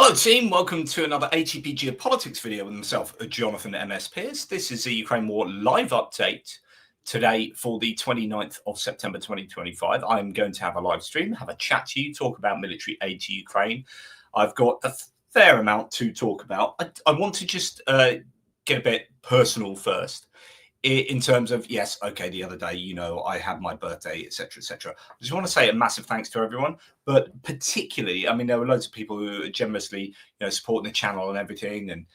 Hello team, welcome to another ATP Geopolitics video with myself, Jonathan MS Pearce. This is the Ukraine War live update today for the 29th of September 2025. I'm going to have a live stream, have a chat to you, talk about military aid to Ukraine. I've got a fair amount to talk about. I want to just get a bit personal first. In terms of, yes, okay, the other day, you know, I had my birthday, etc., etc. I just want to say a massive thanks to everyone, but particularly, I mean, there were loads of people who are generously, you know, supporting the channel and everything, and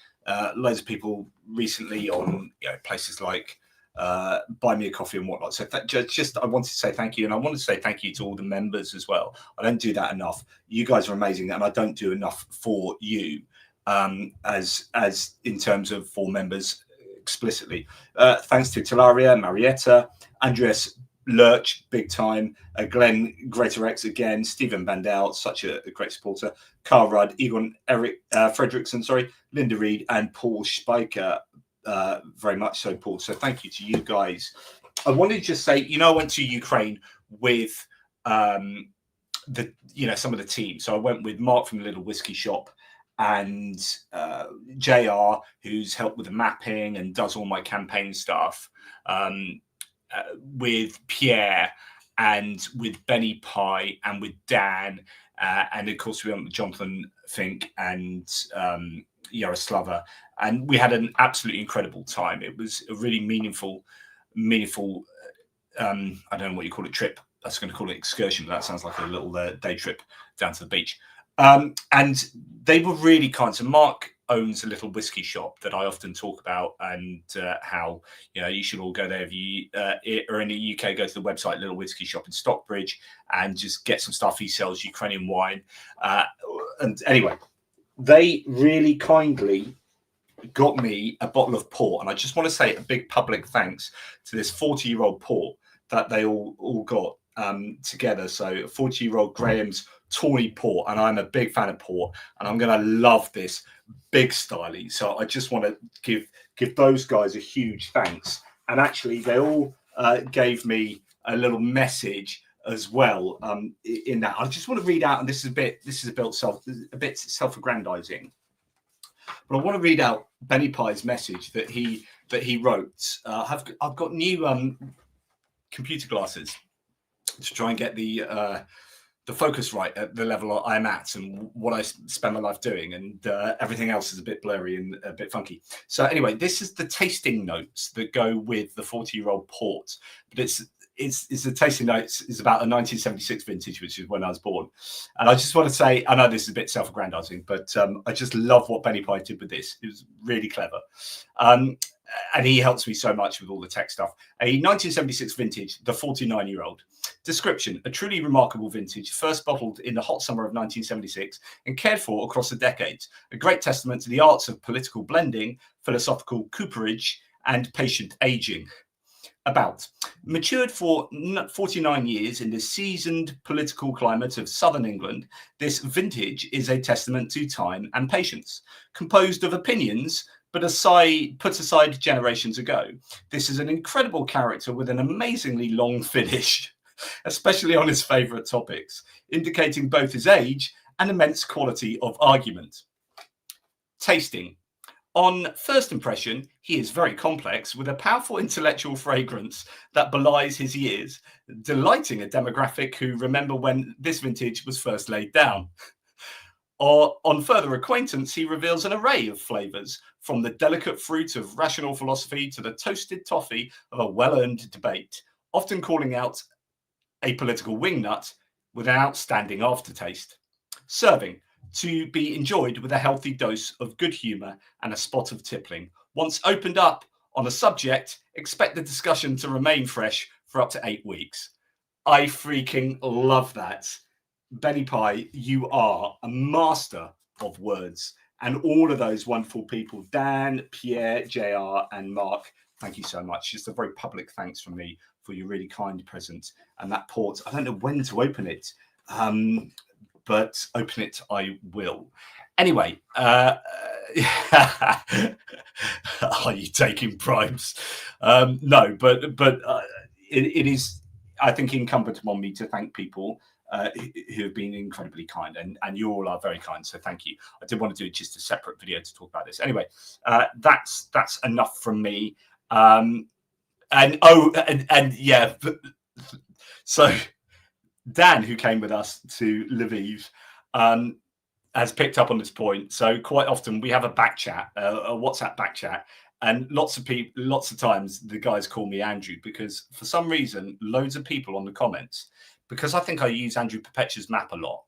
loads of people recently on, you know, places like Buy Me a Coffee and whatnot. So just I wanted to say thank you, and I wanted to say thank you to all the members as well. I don't do that enough. You guys are amazing, and I don't do enough for you as in terms of for members. Explicitly. Thanks to Talaria, Marietta, Andreas Lurch, big time, Glenn Greater X again, Stephen Bandel, such a great supporter, Carl Rudd, Egon Eric Fredrickson, sorry, Linda Reed, and Paul Spiker, very much so, Paul. So thank you to you guys. I wanted to just say, you know, I went to Ukraine with some of the team. So I went with Mark from the Little Whiskey Shop, and JR, who's helped with the mapping and does all my campaign stuff, with Pierre and with Benny Pye and with Dan, and of course we went with Jonathan Fink and Yaroslava, and we had an absolutely incredible time. It was a really meaningful I don't know what you call it, trip. I was going to call it excursion, but that sounds like a little day trip down to the beach. And they were really kind. So Mark owns a little whiskey shop that I often talk about, and how, you know, you should all go there if you are in the UK. Go to the website Little Whiskey Shop in Stockbridge and just get some stuff. He sells Ukrainian wine, and anyway, they really kindly got me a bottle of port, and I just want to say a big public thanks to this 40-year-old port that they all got together. So 40-year-old Graham's Tawny port, and I'm a big fan of port, and I'm going to love this big styly. So I just want to give those guys a huge thanks. And actually, they all gave me a little message as well in that. I just want to read out, and this is a bit self-aggrandizing, but I want to read out Benny Pye's message that he wrote. I've got new computer glasses to try and get the focus right at the level I'm at and what I spend my life doing, and everything else is a bit blurry and a bit funky. So anyway, this is the tasting notes that go with the 40-year-old port, but it's the tasting notes is about a 1976 vintage, which is when I was born. And I just want to say, I know this is a bit self-aggrandizing, but I just love what Benny Pye did with this. It was really clever. And he helps me so much with all the tech stuff. A 1976 vintage, the 49-year-old. Description: a truly remarkable vintage, first bottled in the hot summer of 1976 and cared for across the decades. A great testament to the arts of political blending, philosophical cooperage, and patient aging. About: matured for 49 years in the seasoned political climate of southern England, this vintage is a testament to time and patience. Composed of opinions but put aside generations ago, this is an incredible character with an amazingly long finish, especially on his favourite topics, indicating both his age and immense quality of argument. Tasting: on first impression, he is very complex, with a powerful intellectual fragrance that belies his years, delighting a demographic who remember when this vintage was first laid down. Or on further acquaintance, he reveals an array of flavours, from the delicate fruit of rational philosophy to the toasted toffee of a well-earned debate, often calling out a political wingnut with an outstanding aftertaste. Serving: to be enjoyed with a healthy dose of good humour and a spot of tippling. Once opened up on a subject, expect the discussion to remain fresh for up to 8 weeks. I freaking love that. Benny Pye, you are a master of words. And all of those wonderful people, Dan, Pierre, JR, and Mark, thank you so much. Just a very public thanks from me for your really kind present. And that port, I don't know when to open it, but open it I will. Anyway, are you taking bribes? No, but it is, I think, incumbent upon me to thank people who have been incredibly kind, and you all are very kind, so thank you. I did want to do just a separate video to talk about this. Anyway, that's enough from me. Yeah, so Dan, who came with us to Lviv, has picked up on this point. So quite often we have a back chat, a WhatsApp back chat, and lots of times the guys call me Andrew, because for some reason loads of people on the comments, because I think I use Andrew Perpetua's map a lot,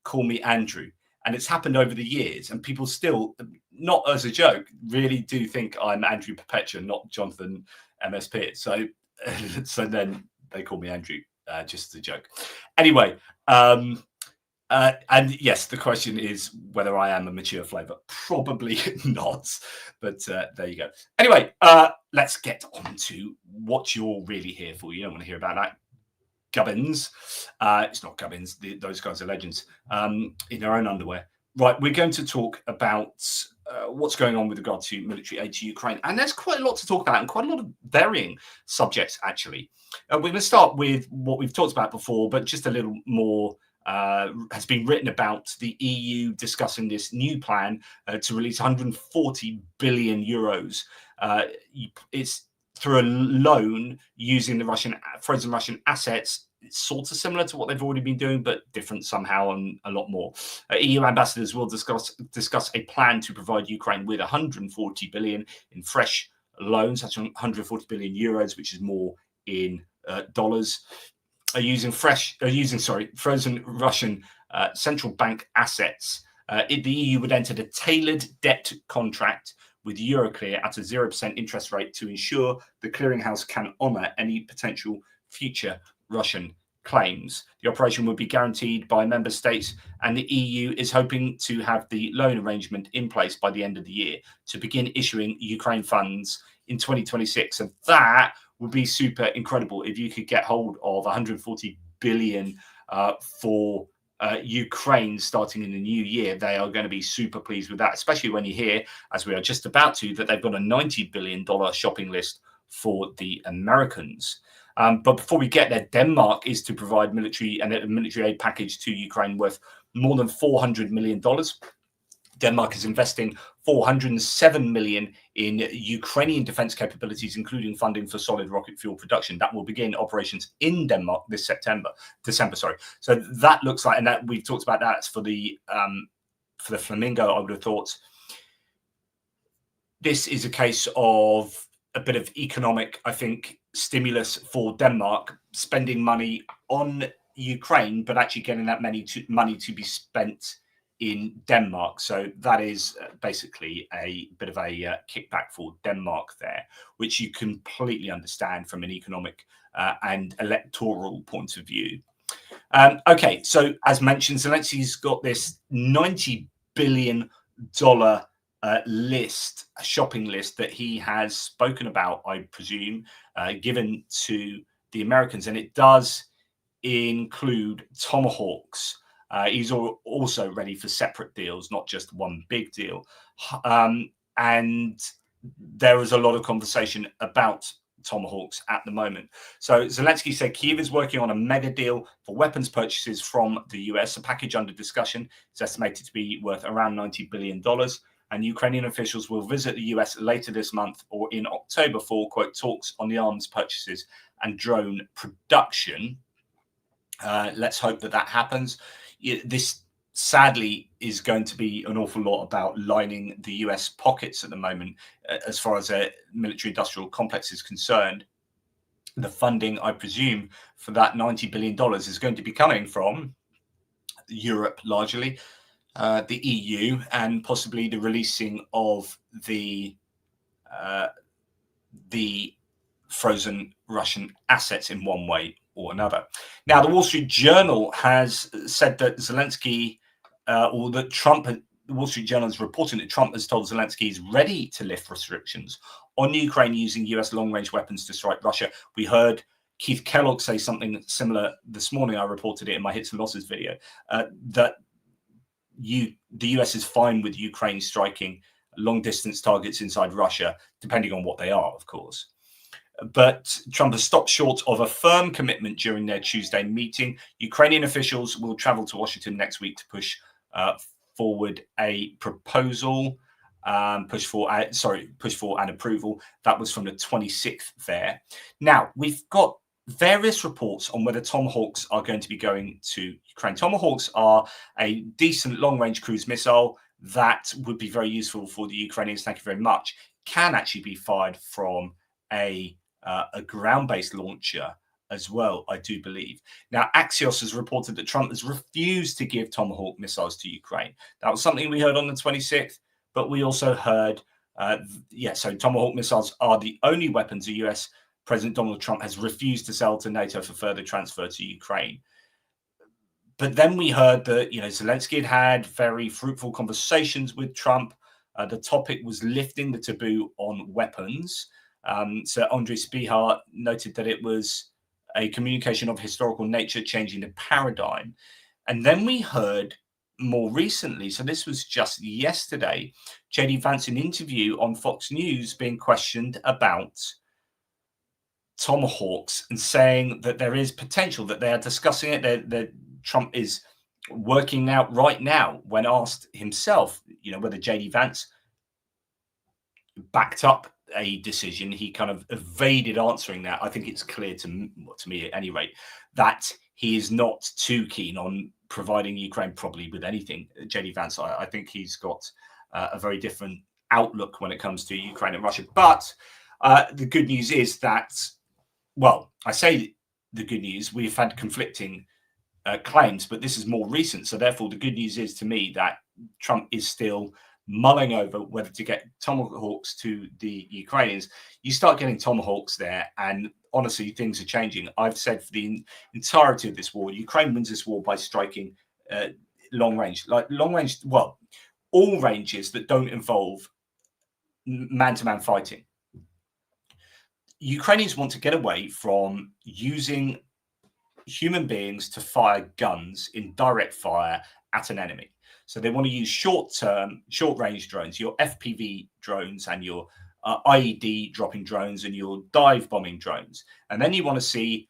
call me Andrew. And it's happened over the years, and people still, not as a joke, really do think I'm Andrew Perpetua, not Jonathan MS Pearce. So then they call me Andrew, just as a joke. Anyway, and yes, the question is whether I am a mature flavour. Probably not, but there you go. Anyway, let's get on to what you're really here for. You don't want to hear about that gubbins. It's not gubbins. Those guys are legends in their own underwear. Right, we're going to talk about what's going on with regard to military aid to Ukraine. And there's quite a lot to talk about, and quite a lot of varying subjects, actually. We're going to start with what we've talked about before, but just a little more has been written about the EU discussing this new plan to release 140 billion euros. It's through a loan using the frozen Russian assets. It's sort of similar to what they've already been doing, but different somehow and a lot more. EU ambassadors will discuss a plan to provide Ukraine with 140 billion in fresh loans. That's 140 billion euros, which is more in dollars. Using frozen Russian central bank assets. The EU would enter a tailored debt contract with Euroclear at a 0% interest rate to ensure the clearinghouse can honour any potential future Russian claims. The operation would be guaranteed by member states, and the EU is hoping to have the loan arrangement in place by the end of the year to begin issuing Ukraine funds in 2026. And that would be super incredible if you could get hold of 140 billion for Ukraine starting in the new year. They are going to be super pleased with that, especially when you hear, as we are just about to, that they've got a $90 billion shopping list for the Americans. But before we get there, Denmark is to provide military aid package to Ukraine worth more than $400 million. Denmark is investing 407 million in Ukrainian defense capabilities, including funding for solid rocket fuel production. That will begin operations in Denmark this December. So that looks like, and that we've talked about that for the Flamingo. I would have thought this is a case of a bit of economic, I think, stimulus for Denmark, spending money on Ukraine, but actually getting that money to be spent in Denmark. So that is basically a bit of a kickback for Denmark there, which you completely understand from an economic and electoral point of view. Okay, so as mentioned, Zelensky's got this $90 billion shopping list that he has spoken about, I presume, given to the Americans, and it does include Tomahawks. He's also ready for separate deals, not just one big deal. And there is a lot of conversation about Tomahawks at the moment. So Zelensky said Kyiv is working on a mega deal for weapons purchases from the US. A package under discussion is estimated to be worth around $90 billion. And Ukrainian officials will visit the US later this month or in October for, quote, talks on the arms purchases and drone production. Let's hope that happens. This, sadly, is going to be an awful lot about lining the US pockets at the moment, as far as a military-industrial complex is concerned. The funding, I presume, for that $90 billion is going to be coming from Europe largely, the EU, and possibly the releasing of the frozen Russian assets in one way or another. Now, the Wall Street Journal has said that Zelensky, the Wall Street Journal is reporting that Trump has told Zelensky he's ready to lift restrictions on Ukraine using US long-range weapons to strike Russia. We heard Keith Kellogg say something similar this morning. I reported it in my hits and losses video, that the US is fine with Ukraine striking long-distance targets inside Russia, depending on what they are, of course. But Trump has stopped short of a firm commitment during their Tuesday meeting. Ukrainian officials will travel to Washington next week to push forward a proposal, push for an approval. That was from the 26th there. Now, we've got various reports on whether Tomahawks are going to be going to Ukraine. Tomahawks are a decent long-range cruise missile that would be very useful for the Ukrainians. Thank you very much. Can actually be fired from a ground-based launcher as well, I do believe. Now, Axios has reported that Trump has refused to give Tomahawk missiles to Ukraine. That was something we heard on the 26th, but we also heard, so Tomahawk missiles are the only weapons the US President Donald Trump has refused to sell to NATO for further transfer to Ukraine. But then we heard that, Zelensky had very fruitful conversations with Trump. The topic was lifting the taboo on weapons. So Andrei Spihar noted that it was a communication of historical nature, changing the paradigm. And then we heard more recently, so this was just yesterday, J.D. Vance in an interview on Fox News being questioned about Tomahawks and saying that there is potential, that they are discussing it, that Trump is working out right now. When asked himself, whether J.D. Vance backed up a decision, he kind of evaded answering that. I think it's clear to me at any rate that he is not too keen on providing Ukraine probably with anything. J.D. Vance, I think he's got a very different outlook when it comes to Ukraine and Russia. But the good news is that, well, I say the good news, we've had conflicting claims, but this is more recent. So therefore, the good news is to me that Trump is still mulling over whether to get Tomahawks to the Ukrainians. You start getting Tomahawks there, and honestly, things are changing. I've said for the entirety of this war, Ukraine wins this war by striking long range, all ranges that don't involve man-to-man fighting. Ukrainians want to get away from using human beings to fire guns in direct fire at an enemy. So they want to use short-range drones, your FPV drones and your IED dropping drones and your dive bombing drones. And then you want to see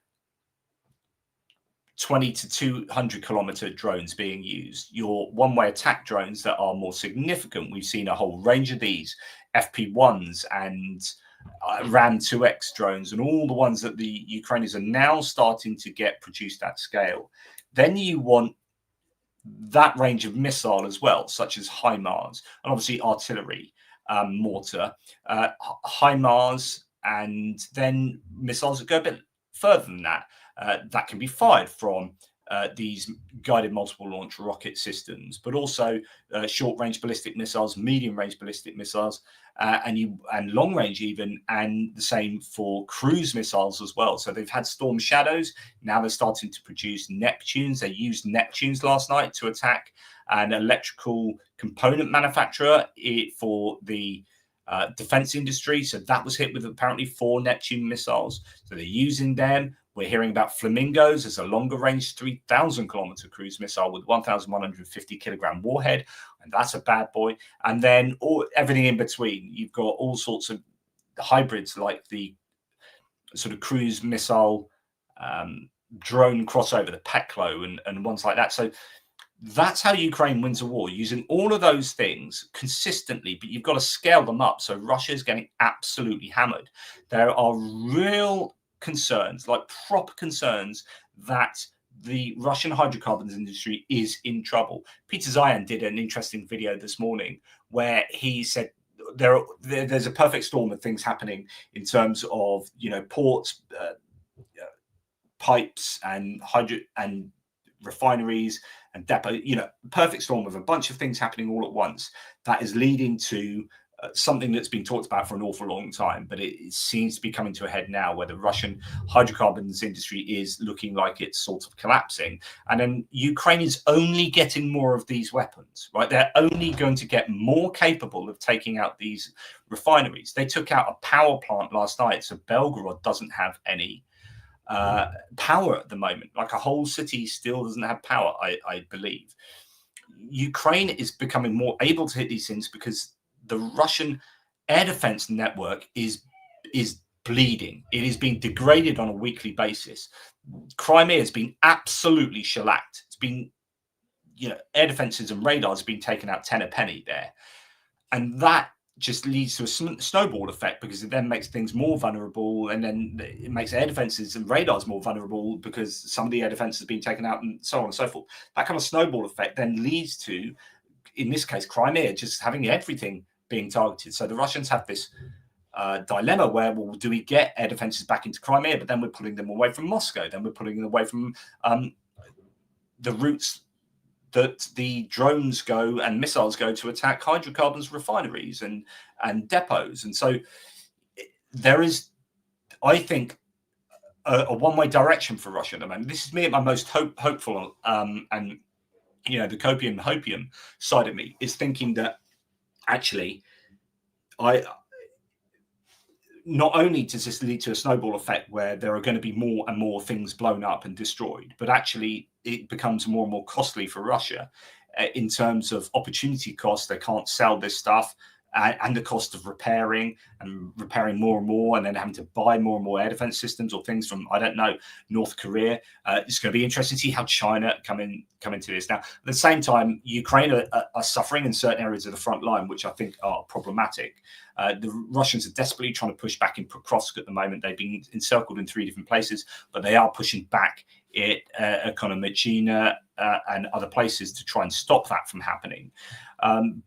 20 to 200 kilometer drones being used, your one-way attack drones that are more significant. We've seen a whole range of these, FP1s and Ram 2X drones, and all the ones that the Ukrainians are now starting to get produced at scale. Then you want that range of missile as well, such as HIMARS, and obviously artillery, mortar, HIMARS, and then missiles that go a bit further than that. That can be fired from these guided multiple launch rocket systems, but also short-range ballistic missiles, medium-range ballistic missiles, and long-range even, and the same for cruise missiles as well. So they've had Storm Shadows. Now they're starting to produce Neptunes. They used Neptunes last night to attack an electrical component manufacturer for the defense industry. So that was hit with apparently 4 Neptune missiles. So they're using them. We're hearing about Flamingos as a longer range 3,000 kilometer cruise missile with 1,150 kilogram warhead. And that's a bad boy. And then everything in between. You've got all sorts of hybrids like the sort of cruise missile drone crossover, the Peklo and ones like that. So that's how Ukraine wins a war, using all of those things consistently, but you've got to scale them up. So Russia is getting absolutely hammered. There are real concerns, like proper concerns, that the Russian hydrocarbons industry is in trouble. Peter Zayan did an interesting video this morning where he said there's a perfect storm of things happening in terms of, ports, pipes, and refineries and depot, perfect storm of a bunch of things happening all at once that is leading to something that's been talked about for an awful long time, but it seems to be coming to a head now, where the Russian hydrocarbons industry is looking like it's sort of collapsing. And then Ukraine is only getting more of these weapons, right? They're only going to get more capable of taking out these refineries. They took out a power plant last night, so Belgorod doesn't have any power at the moment. Like a whole city still doesn't have power, I believe. Ukraine is becoming more able to hit these things because the Russian air defense network is bleeding. It is being degraded on a weekly basis. Crimea has been absolutely shellacked. It's been, air defenses and radars have been taken out 10 a penny there. And that just leads to a snowball effect, because it then makes things more vulnerable, and then it makes air defenses and radars more vulnerable because some of the air defenses have been taken out, and so on and so forth. That kind of snowball effect then leads to, in this case, Crimea just having everything being targeted. So the Russians have this dilemma where, well, do we get air defenses back into Crimea, but then we're pulling them away from Moscow, then we're pulling them away from the routes that the drones go and missiles go to attack hydrocarbons refineries and depots. And so there is, I think, a one-way direction for Russia at the moment. This is me at my most hopeful, and the copium hopium side of me is thinking that actually not only does this lead to a snowball effect where there are going to be more and more things blown up and destroyed, but actually it becomes more and more costly for Russia in terms of opportunity costs. They can't sell this stuff, and the cost of repairing more and more, and then having to buy more and more air defense systems or things from, I don't know, North Korea. It's going to be interesting to see how China come into this. Now, at the same time, Ukraine are suffering in certain areas of the front line, which I think are problematic. The Russians are desperately trying to push back in Pokrovsk at the moment. They've been encircled in 3 different places, but they are pushing back at Ekonomachina and other places to try and stop that from happening.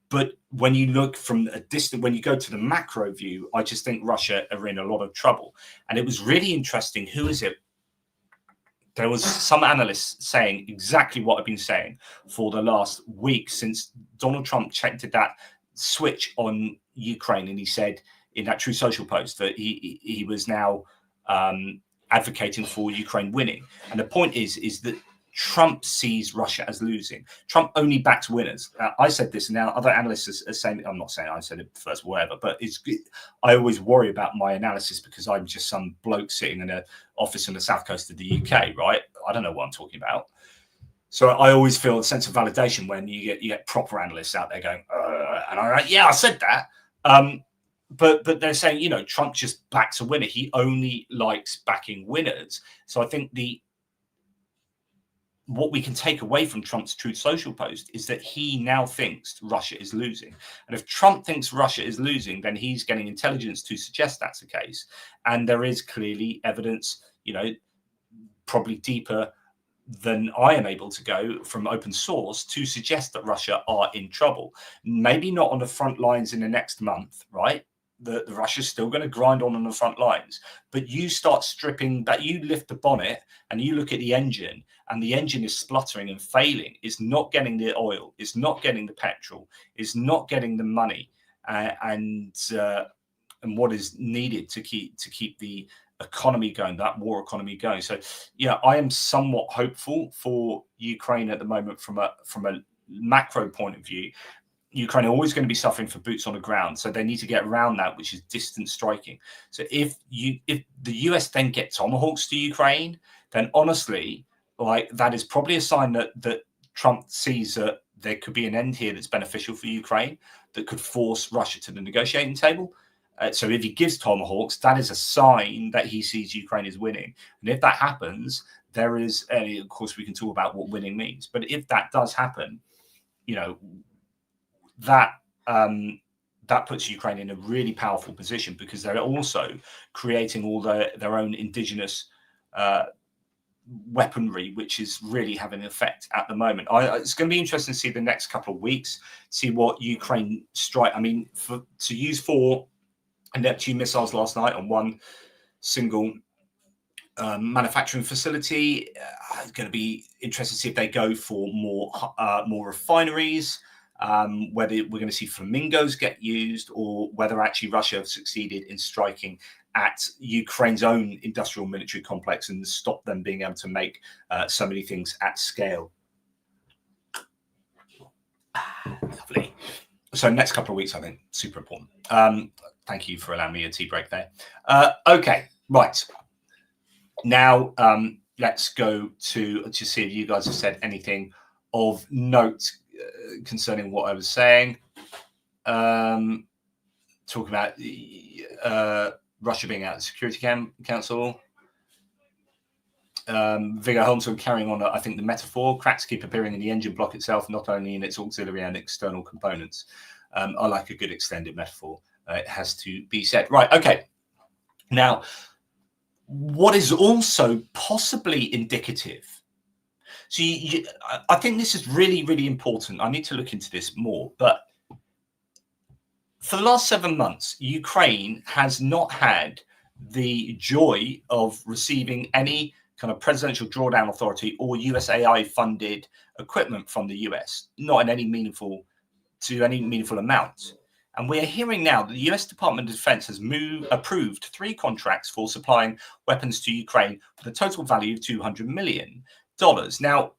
But when you look from a distance, when you go to the macro view, I just think Russia are in a lot of trouble. And it was really interesting. Who is it? There was some analysts saying exactly what I've been saying for the last week since Donald Trump did that switch on Ukraine, and he said in that Truth Social post that he was now advocating for Ukraine winning. And the point is that Trump sees Russia as losing. Trump only backs winners. I said this, and now other analysts are saying, I'm not saying I said it first, whatever, but I always worry about my analysis because I'm just some bloke sitting in an office on the south coast of the UK, right? I don't know what I'm talking about. So I always feel a sense of validation when you get proper analysts out there going, and I'm like, yeah, I said that. But they're saying, Trump just backs a winner. He only likes backing winners. So I think what we can take away from Trump's Truth Social post is that he now thinks Russia is losing. And if Trump thinks Russia is losing, then he's getting intelligence to suggest that's the case. And there is clearly evidence, probably deeper than I am able to go from open source to suggest that Russia are in trouble. Maybe not on the front lines in the next month, right? The Russia's still going to grind on the front lines, but you start stripping that, you lift the bonnet and you look at the engine, and the engine is spluttering and failing. It's not getting the oil, it's not getting the petrol, it's not getting the money, and what is needed to keep the economy going, that war economy going. So yeah, I am somewhat hopeful for Ukraine at the moment from a macro point of view. Ukraine are always going to be suffering for boots on the ground, so they need to get around that, which is distance striking. So if the US then get Tomahawks to Ukraine, then honestly, that is probably a sign that Trump sees that there could be an end here that's beneficial for Ukraine, that could force Russia to the negotiating table. So if he gives Tomahawks, that is a sign that he sees Ukraine is winning. And if that happens, there is, of course, we can talk about what winning means. But if that does happen, that puts Ukraine in a really powerful position, because they're also creating all their own indigenous weaponry, which is really having an effect at the moment. It's going to be interesting to see the next couple of weeks, see what Ukraine strike. I mean, to use 4 Neptune missiles last night on one single manufacturing facility, it's going to be interesting to see if they go for more refineries. Whether we're going to see flamingos get used, or whether actually Russia have succeeded in striking at Ukraine's own industrial military complex and stop them being able to make so many things at scale. Lovely. So next couple of weeks, I think, super important. Thank you for allowing me a tea break there. Okay, right. Now let's go to see if you guys have said anything of note concerning what I was saying. Talk about Russia being out of the Security Council. Viggo Holmesson carrying on, I think, the metaphor. Cracks keep appearing in the engine block itself, not only in its auxiliary and external components. I like a good extended metaphor. It has to be said. Right, okay. Now, what is also possibly indicative, so I think this is really, really important. I need to look into this more, but for the last 7 months, Ukraine has not had the joy of receiving any kind of presidential drawdown authority or USAI funded equipment from the US, not in any meaningful amount. And we're hearing now that the US Department of Defense has approved 3 contracts for supplying weapons to Ukraine with a total value of $200 million. Now,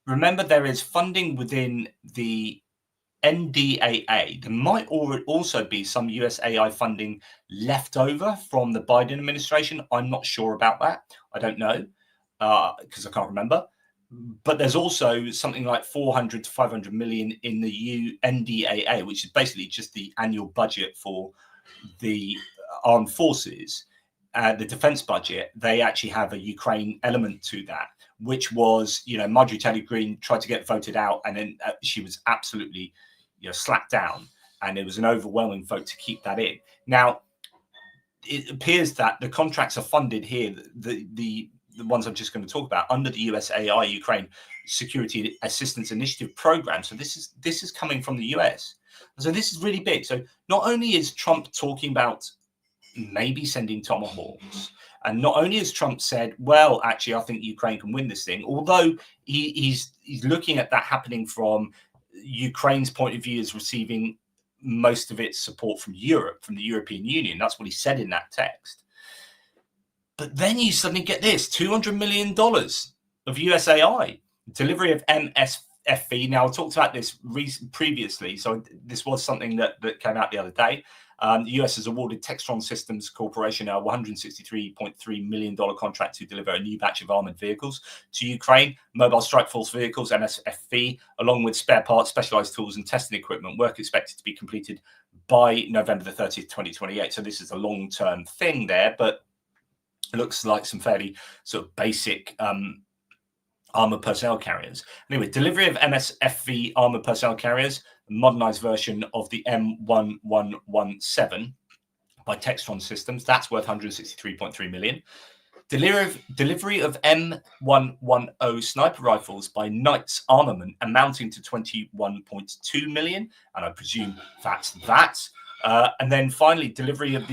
remember, there is funding within the NDAA. There might also be some USAI funding left over from the Biden administration. I'm not sure about that. I don't know because I can't remember. But there's also something like 400 to 500 million in the NDAA, which is basically just the annual budget for the armed forces, the defense budget. They actually have a Ukraine element to that, which was, Marjorie Taylor Greene tried to get voted out, and then she was absolutely, slapped down, and it was an overwhelming vote to keep that in. Now, it appears that the contracts are funded here, the ones I'm just going to talk about, under the USAI Ukraine Security Assistance Initiative program. So this is coming from the US. So this is really big. So not only is Trump talking about maybe sending Tomahawks, and not only has Trump said, well, actually, I think Ukraine can win this thing, although he's looking at that happening from Ukraine's point of view as receiving most of its support from Europe, from the European Union. That's what he said in that text. But then you suddenly get this, $200 million of USAI, delivery of MSFV. Now, I talked about this previously, so this was something that came out the other day. The US has awarded Textron Systems Corporation a $163.3 million contract to deliver a new batch of armored vehicles to Ukraine, mobile strike force vehicles, MSFV, along with spare parts, specialized tools, and testing equipment. Work expected to be completed by November the 30th, 2028. So this is a long-term thing there, but it looks like some fairly sort of basic armored personnel carriers. Anyway, delivery of MSFV armored personnel carriers, a modernized version of the M1117 by Textron Systems. That's worth $163.3 million. Delivery of M110 sniper rifles by Knights Armament, amounting to $21.2 million. And I presume that's that. And then finally, delivery of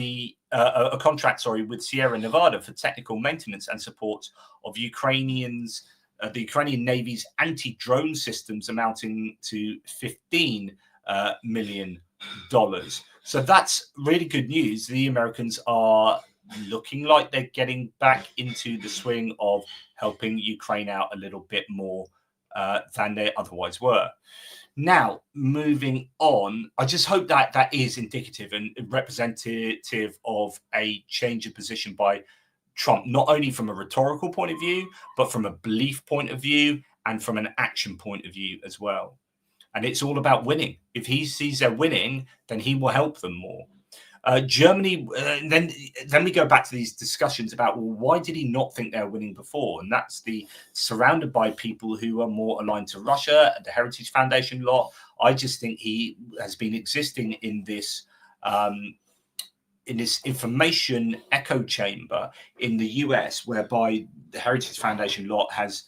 a contract, with Sierra Nevada for technical maintenance and support of the Ukrainian Navy's anti-drone systems, amounting to $15 million. So that's really good news. The Americans are looking like they're getting back into the swing of helping Ukraine out a little bit more than they otherwise were. Now, moving on, I just hope that that is indicative and representative of a change of position by Trump, not only from a rhetorical point of view, but from a belief point of view and from an action point of view as well. And it's all about winning. If he sees they're winning, then he will help them more. Germany, then we go back to these discussions about, well, why did he not think they were winning before? And that's surrounded by people who are more aligned to Russia, the Heritage Foundation lot. I just think he has been existing in this information echo chamber in the US, whereby the Heritage Foundation lot has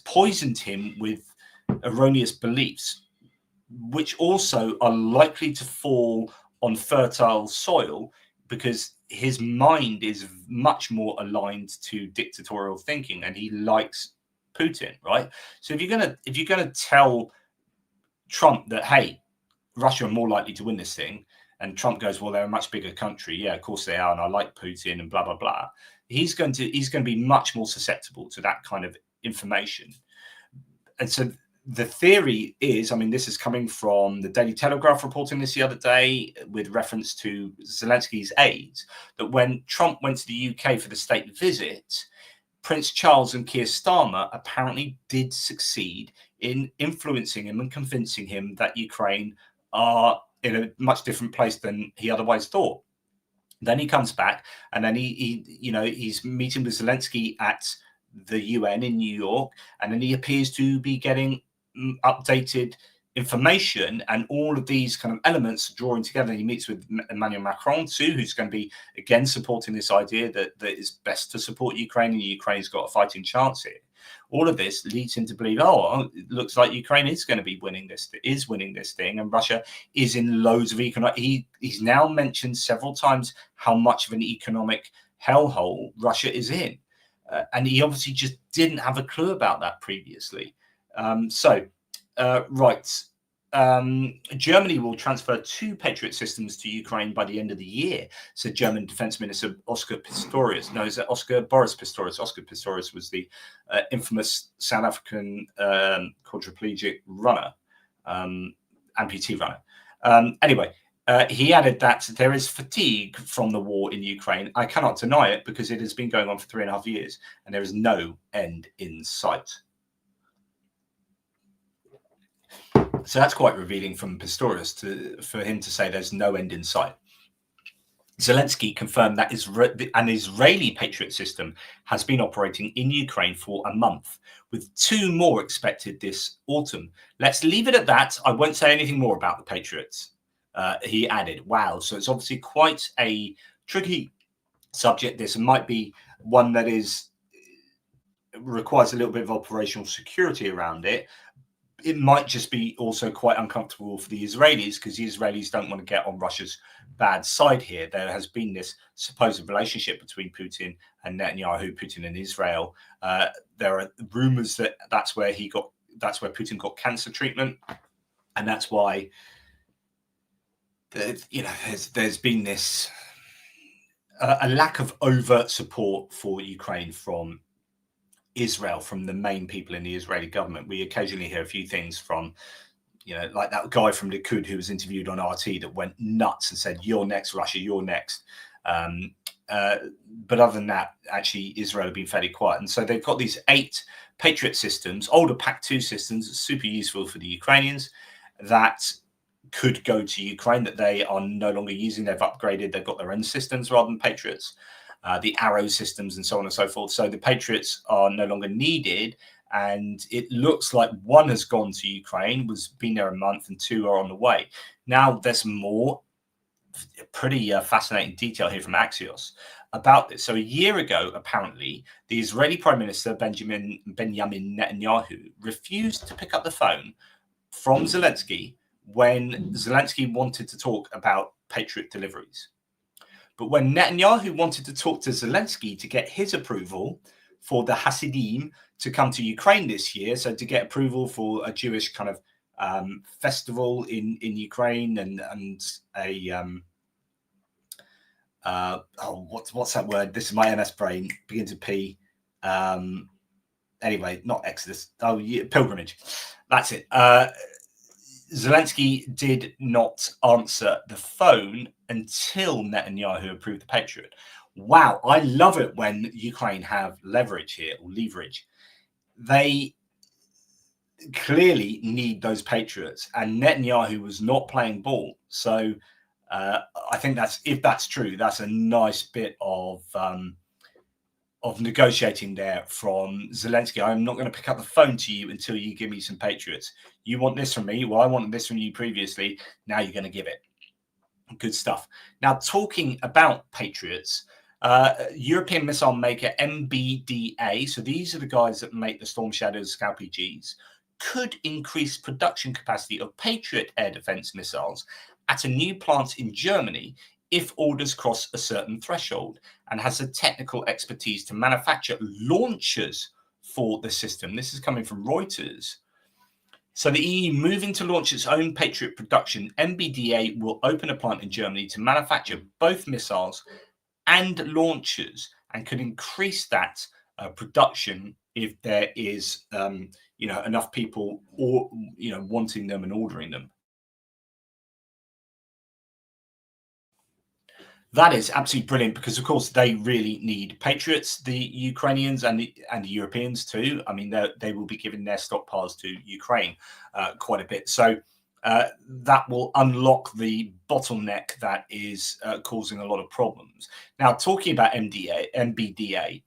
poisoned him with erroneous beliefs, which also are likely to fall on fertile soil, because his mind is much more aligned to dictatorial thinking, and he likes Putin, right? So if you're gonna tell Trump that, hey, Russia are more likely to win this thing, and Trump goes, well, they're a much bigger country, yeah, of course they are, and I like Putin, and blah blah blah, he's going to be much more susceptible to that kind of information. And so the theory is, this is coming from the Daily Telegraph reporting this the other day with reference to Zelensky's aides, that when Trump went to the UK for the state visit, Prince Charles and Keir Starmer apparently did succeed in influencing him and convincing him that Ukraine are in a much different place than he otherwise thought. Then he comes back, and then he's meeting with Zelensky at the UN in New York, and then he appears to be getting updated information, and all of these kind of elements drawing together. He meets with Emmanuel Macron too, who's going to be again supporting this idea that it's best to support Ukraine, and Ukraine's got a fighting chance here. All of this leads him to believe, it looks like Ukraine is going to be winning this thing, and Russia is in loads of economic. He's now mentioned several times how much of an economic hellhole Russia is in, and he obviously just didn't have a clue about that previously. Germany will transfer 2 Patriot systems to Ukraine by the end of the year, said German Defense Minister Oscar Pistorius. No, is that Boris Pistorius? Oscar Pistorius was the infamous South African quadriplegic runner, amputee runner. Anyway, he added that there is fatigue from the war in Ukraine. I cannot deny it because it has been going on for 3.5 years, and there is no end in sight. So that's quite revealing from Pistorius for him to say there's no end in sight. Zelensky confirmed that an Israeli Patriot system has been operating in Ukraine for a month, with 2 more expected this autumn. Let's leave it at that. I won't say anything more about the Patriots, he added. Wow, so it's obviously quite a tricky subject. This might be one that requires a little bit of operational security around it. It might just be also quite uncomfortable for the Israelis, because the Israelis don't want to get on Russia's bad side here. There has been this supposed relationship between Putin and Netanyahu, Putin and Israel. There are rumors that that's where Putin got cancer treatment, and that's why there's been this a lack of overt support for Ukraine from Israel, from the main people in the Israeli government. We occasionally hear a few things from, like that guy from Likud who was interviewed on RT that went nuts and said, "You're next, Russia, you're next." But other than that, actually, Israel have been fairly quiet. And so they've got these 8 Patriot systems, older PAC-2 systems, super useful for the Ukrainians, that could go to Ukraine, that they are no longer using. They've upgraded. They've got their own systems rather than Patriots. The Arrow systems and so on and so forth. So the Patriots are no longer needed, and it looks like 1 has gone to Ukraine, been there a month, and 2 are on the way. Now, there's more pretty fascinating detail here from Axios about this. So a year ago, apparently, the Israeli Prime Minister Benjamin Netanyahu refused to pick up the phone from Zelensky when Zelensky wanted to talk about Patriot deliveries. But when Netanyahu wanted to talk to Zelensky to get his approval for the Hasidim to come to Ukraine this year, so to get approval for a Jewish kind of festival in Ukraine, and what's that word? This is my MS brain. Begins with P. Anyway, not Exodus. Pilgrimage. That's it. Zelensky did not answer the phone until Netanyahu approved the Patriot. Wow, I love it when Ukraine have leverage here, or leverage. They clearly need those Patriots, and Netanyahu was not playing ball. So I think if that's true, that's a nice bit of negotiating there from Zelensky. I'm not going to pick up the phone to you until you give me some Patriots. You want this from me? Well, I wanted this from you previously. Now you're going to give it. Good stuff. Now, talking about Patriots, European missile maker MBDA, so these are the guys that make the Storm Shadows Scalp EGs, could increase production capacity of Patriot air defense missiles at a new plant in Germany if orders cross a certain threshold, and has the technical expertise to manufacture launchers for the system. This is coming from Reuters. So the EU moving to launch its own Patriot production, MBDA will open a plant in Germany to manufacture both missiles and launchers, and could increase that production if there is enough people wanting them and ordering them. That is absolutely brilliant, because, of course, they really need Patriots, the Ukrainians and the Europeans too. I mean, they will be giving their stockpiles to Ukraine quite a bit. So that will unlock the bottleneck that is causing a lot of problems. Now, talking about MBDA,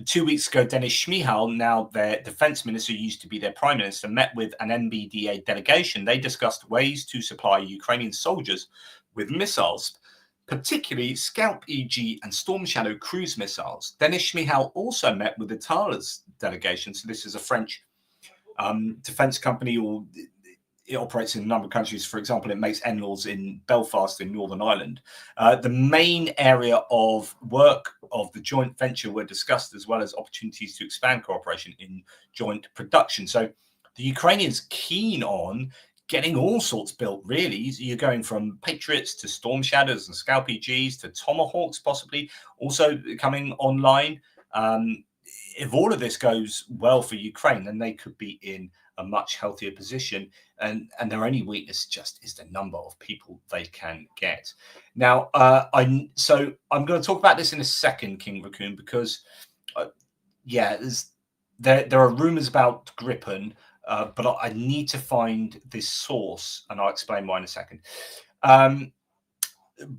2 weeks ago, Denis Shmyhal, now their defense minister, used to be their prime minister, met with an MBDA delegation. They discussed ways to supply Ukrainian soldiers with missiles, particularly Scalp EG and Storm Shadow cruise missiles. Denis Shmyhal also met with the Thales delegation. So this is a French defense company, or it operates in a number of countries. For example, it makes NLAWs in Belfast in Northern Ireland. The main area of work of the joint venture were discussed, as well as opportunities to expand cooperation in joint production. So the Ukrainians keen on getting all sorts built, really. You're going from Patriots to Storm Shadows and Scalp EGs to Tomahawks, possibly also coming online. If all of this goes well for Ukraine, then they could be in a much healthier position, and their only weakness just is the number of people they can get. Now, I'm going to talk about this in a second, King Raccoon, because there are rumors about Gripen, but I need to find this source, and I'll explain why in a second.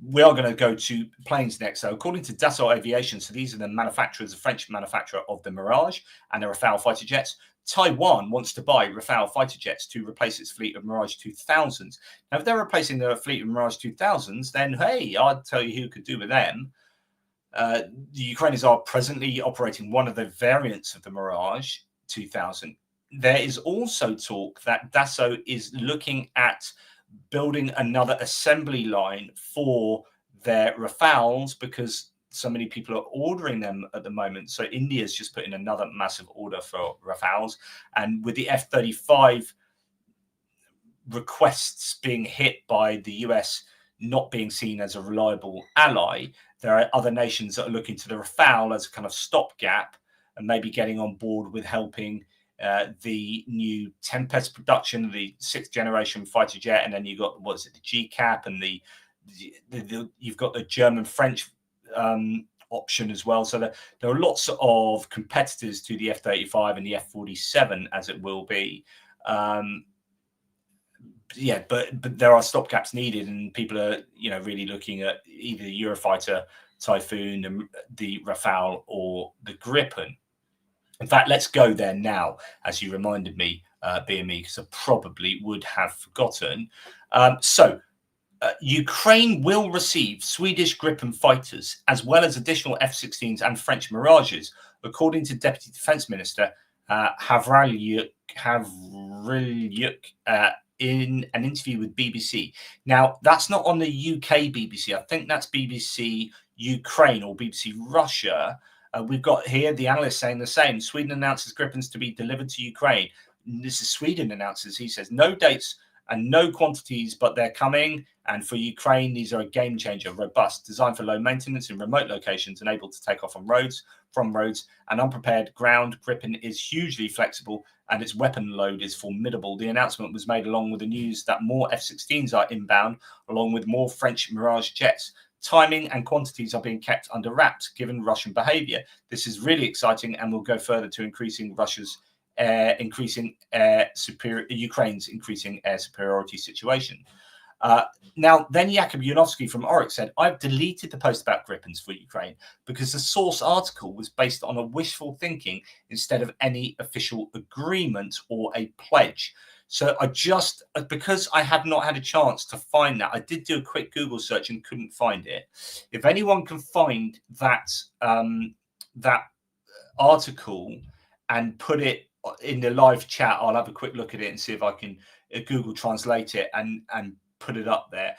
We are going to go to planes next. So according to Dassault Aviation, so these are the manufacturers, the French manufacturer of the Mirage and the Rafale fighter jets. Taiwan wants to buy Rafale fighter jets to replace its fleet of Mirage 2000s. Now, if they're replacing their fleet of Mirage 2000s, then, hey, I'd tell you who could do with them. The Ukrainians are presently operating one of the variants of the Mirage 2000. There is also talk that Dassault is looking at building another assembly line for their Rafales, because so many people are ordering them at the moment. So India's just put in another massive order for Rafales, and with the F-35 requests being hit by the US not being seen as a reliable ally, there are other nations that are looking to the Rafale as a kind of stopgap and maybe getting on board with helping the new Tempest production, the 6th generation fighter jet, and then you've got, what is it, the GCAP, and you've got the German-French option as well. So there are lots of competitors to the F-35 and the F-47, as it will be. But there are stopgaps needed, and people are, really looking at either the Eurofighter Typhoon, the Rafale, or the Gripen. In fact, let's go there now, as you reminded me, BME, because I probably would have forgotten. Ukraine will receive Swedish Gripen fighters, as well as additional F-16s and French Mirages, according to Deputy Defence Minister Havralyuk in an interview with BBC. Now, that's not on the UK BBC. I think that's BBC Ukraine or BBC Russia. We've got here the analyst saying the same. Sweden announces Gripens to be delivered to Ukraine. This is Sweden announces. He says no dates and no quantities, but they're coming. And for Ukraine, these are a game changer, robust, designed for low maintenance in remote locations and able to take off on roads, from roads, and unprepared ground. Gripen is hugely flexible and its weapon load is formidable. The announcement was made along with the news that more F-16s are inbound, along with more French Mirage jets. Timing and quantities are being kept under wraps given Russian behavior. This is really exciting and will go further to increasing Ukraine's increasing air superiority situation. Now, then Jakub Janowski from Oryx said, I've deleted the post about Gripens for Ukraine because the source article was based on a wishful thinking instead of any official agreement or a pledge. So because I have not had a chance to find that, I did do a quick Google search and couldn't find it. If anyone can find that article and put it in the live chat, I'll have a quick look at it and see if I can Google translate it and put it up there.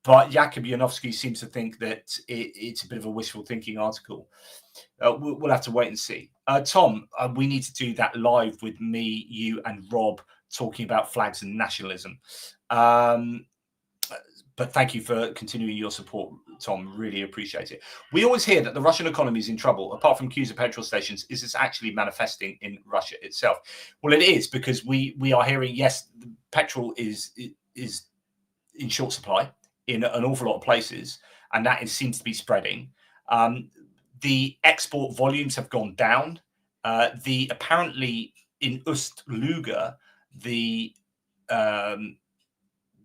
But Jakub Janowski seems to think that it's a bit of a wishful thinking article. We'll have to wait and see. Tom, we need to do that live with me, you, and Rob, talking about flags and nationalism. But thank you for continuing your support, Tom. Really appreciate it. We always hear that the Russian economy is in trouble. Apart from queues of petrol stations, is this actually manifesting in Russia itself? Well, it is, because we are hearing, yes, petrol is in short supply in an awful lot of places, and that seems to be spreading. The export volumes have gone down. Apparently in Ust-Luga, the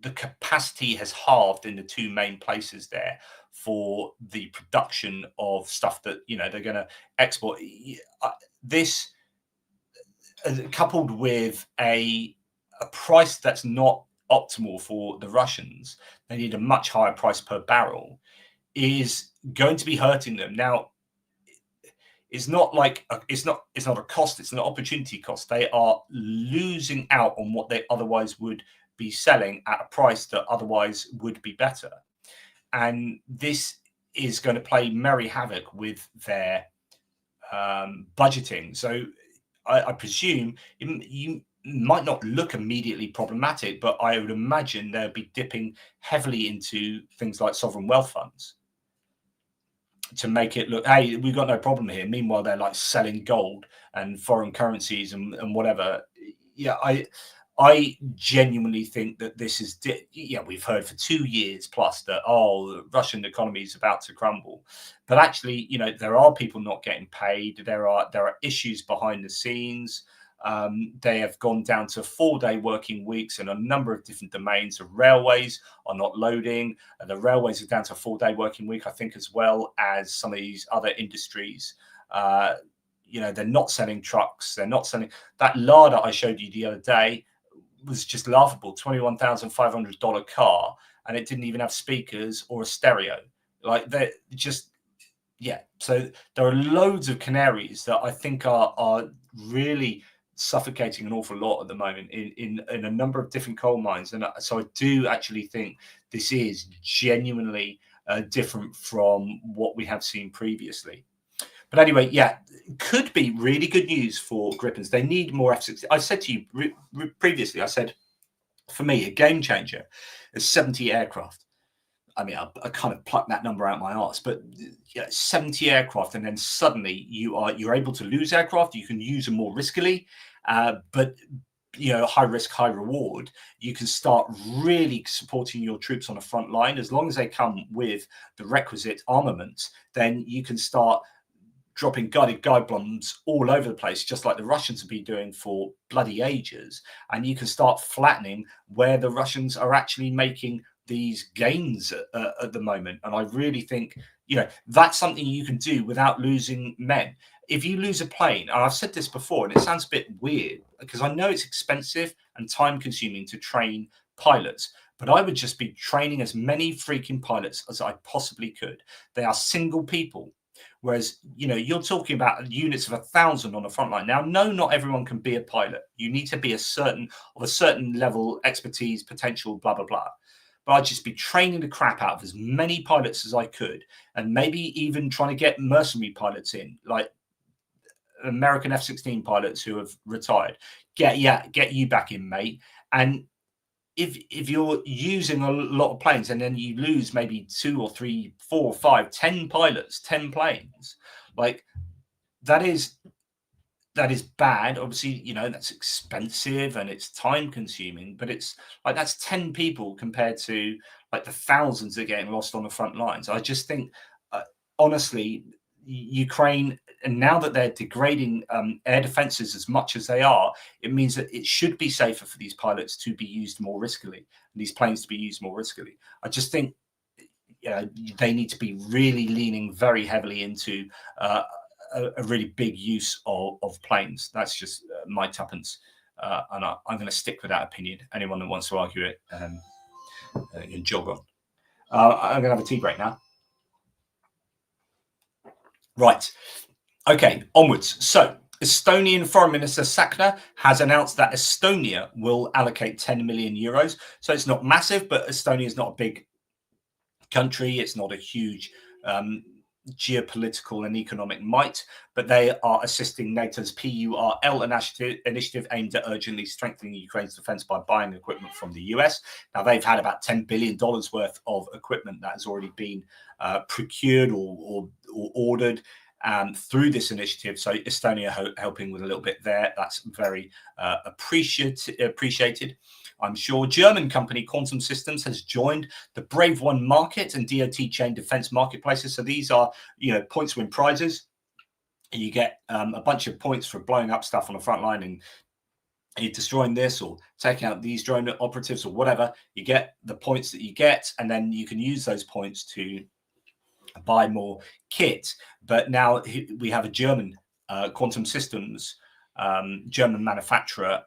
the capacity has halved in the two main places there for the production of stuff that they're going to export. This coupled with a price that's not optimal for the Russians, they need a much higher price per barrel, is going to be hurting them. Now, it's not like it's not a cost, it's an opportunity cost. They are losing out on what they otherwise would be selling at a price that otherwise would be better. And this is going to play merry havoc with their budgeting. So I presume you might not look immediately problematic, but I would imagine they'll be dipping heavily into things like sovereign wealth funds to make it look, hey, we've got no problem here. Meanwhile, they're like selling gold and foreign currencies and whatever. Yeah, I genuinely think that this is, we've heard for 2 years plus that, the Russian economy is about to crumble. But actually, there are people not getting paid. There are issues behind the scenes. They have gone down to 4-day working weeks in a number of different domains. The railways are not loading. The railways are down to a 4-day working week, I think, as well as some of these other industries. They're not selling trucks. They're not selling. That Lada I showed you the other day was just laughable. $21,500 car, and it didn't even have speakers or a stereo. Like, they're just, so there are loads of canaries that I think are really suffocating an awful lot at the moment in a number of different coal mines. And so I do actually think this is genuinely different from what we have seen previously. But anyway, it could be really good news for Gripens. They need more F-16. I said to you previously, I said, for me, a game changer is 70 aircraft. I mean, I kind of plucked that number out my arse, but 70 aircraft, and then suddenly you're able to lose aircraft. You can use them more riskily, but high risk, high reward. You can start really supporting your troops on the front line. As long as they come with the requisite armaments, then you can start dropping guided guide bombs all over the place, just like the Russians have been doing for bloody ages. And you can start flattening where the Russians are actually making these gains at the moment. And I really think, that's something you can do without losing men. If you lose a plane, and I've said this before, and it sounds a bit weird because I know it's expensive and time consuming to train pilots, but I would just be training as many freaking pilots as I possibly could. They are single people. Whereas, you're talking about units of 1,000 on the front line. Now, no, not everyone can be a pilot. You need to be a certain level, expertise, potential, blah, blah, blah. But I'd just be training the crap out of as many pilots as I could, and maybe even trying to get mercenary pilots in, like American F-16 pilots who have retired. Get you back in, mate. And if you're using a lot of planes and then you lose maybe 2 or 3, 4, 5, 10 pilots, 10 planes, like that is bad. Obviously, that's expensive and it's time consuming, but it's like that's 10 people compared to like the thousands that are getting lost on the front lines. I just think, honestly, Ukraine, and now that they're degrading air defenses as much as they are, it means that it should be safer for these pilots to be used more riskily, and these planes to be used more riskily. I just think they need to be really leaning very heavily into a really big use of planes. That's just my tuppence, and I'm going to stick with that opinion. Anyone that wants to argue it can jog on. I'm going to have a tea break now. Right. Okay, onwards. So Estonian Foreign Minister Sakna has announced that Estonia will allocate 10 million euros. So it's not massive, but Estonia is not a big country. It's not a huge geopolitical and economic might, but they are assisting NATO's PURL initiative aimed at urgently strengthening Ukraine's defense by buying equipment from the US. Now, they've had about $10 billion worth of equipment that has already been procured or ordered through this initiative. So Estonia helping with a little bit there. That's very appreciated. I'm sure German company Quantum Systems has joined the Brave One market and DOT chain defense marketplaces. So these are, points win prizes. You get a bunch of points for blowing up stuff on the front line and you're destroying this or taking out these drone operatives or whatever, you get the points that you get, and then you can use those points to buy more kit. But now we have a German quantum systems German manufacturer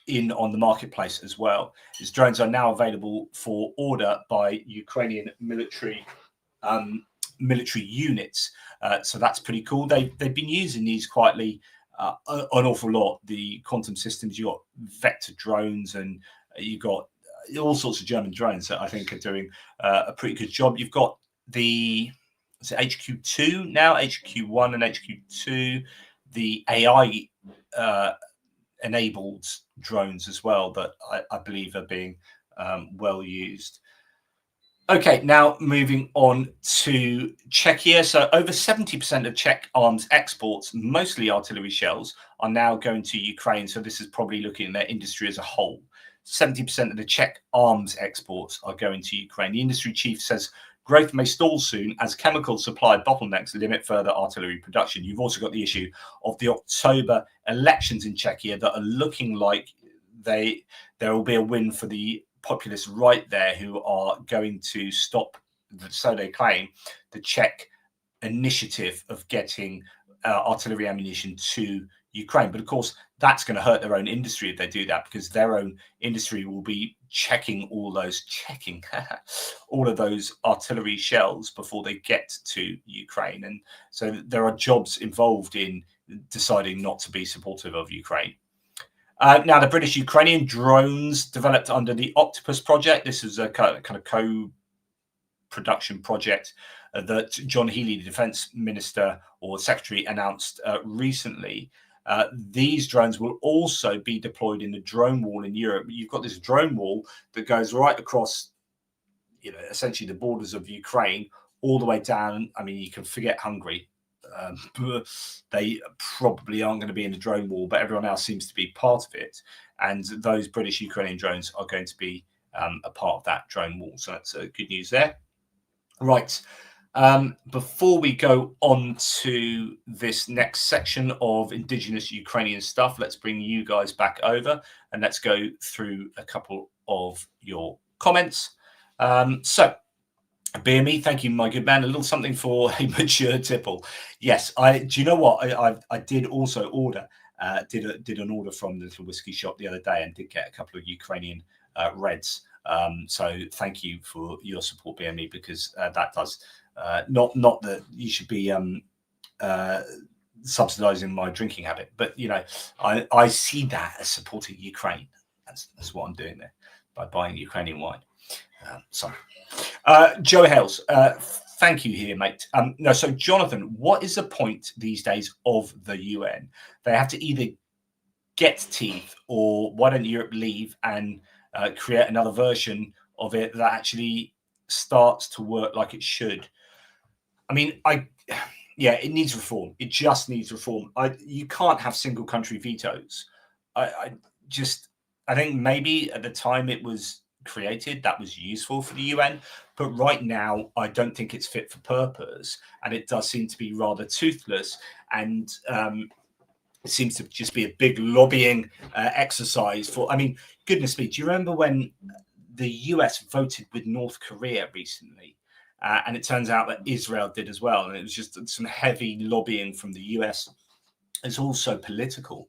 on the marketplace as well. His drones are now available for order by Ukrainian military units. So that's pretty cool. They've been using these quietly an awful lot. The quantum systems, you've got vector drones, and you've got all sorts of German drones that I think are doing a pretty good job. You've got the HQ2 now, HQ1 and HQ2, the AI enabled drones as well that I believe are being well used. Okay, now moving on to Czechia. So over 70% of Czech arms exports, mostly artillery shells, are now going to Ukraine. So this is probably looking at their industry as a whole. 70% of the Czech arms exports are going to Ukraine. The industry chief says growth may stall soon as chemical supply bottlenecks limit further artillery production. You've also got the issue of the October elections in Czechia that are looking like there will be a win for the populist right there, who are going to stop, so they claim, the Czech initiative of getting artillery ammunition to Ukraine. But of course, that's going to hurt their own industry if they do that, because their own industry will be checking all of those artillery shells before they get to Ukraine. And so there are jobs involved in deciding not to be supportive of Ukraine. Now, the British Ukrainian drones developed under the Octopus project. This is a kind of co-production project that John Healey, the defense minister or secretary, announced recently. These drones will also be deployed in the drone wall in Europe. You've got this drone wall that goes right across, essentially the borders of Ukraine, all the way down. I mean, you can forget Hungary. They probably aren't going to be in the drone wall, but everyone else seems to be part of it. And those British Ukrainian drones are going to be a part of that drone wall. So that's good news there. Right. Before we go on to this next section of Indigenous Ukrainian stuff, let's bring you guys back over and let's go through a couple of your comments. So, BME, thank you, my good man. A little something for a mature tipple. Yes, do you know what? I did also order, did an order from the little whiskey shop the other day and did get a couple of Ukrainian reds. So thank you for your support, BME, because that does not that you should be subsidizing my drinking habit, but I see that as supporting Ukraine. That's what I'm doing there by buying Ukrainian wine. Sorry. Joe Hales, thank you here, mate. No, so Jonathan, what is the point these days of the UN? They have to either get teeth, or why don't Europe leave and create another version of it that actually starts to work like it should? I mean, it needs reform. It just needs reform. You can't have single country vetoes. I think maybe at the time it was created, that was useful for the UN, but right now I don't think it's fit for purpose, and it does seem to be rather toothless, and it seems to just be a big lobbying exercise for, I mean, goodness me, do you remember when the US voted with North Korea recently? And it turns out that Israel did as well, and it was just some heavy lobbying from the US. It's also political,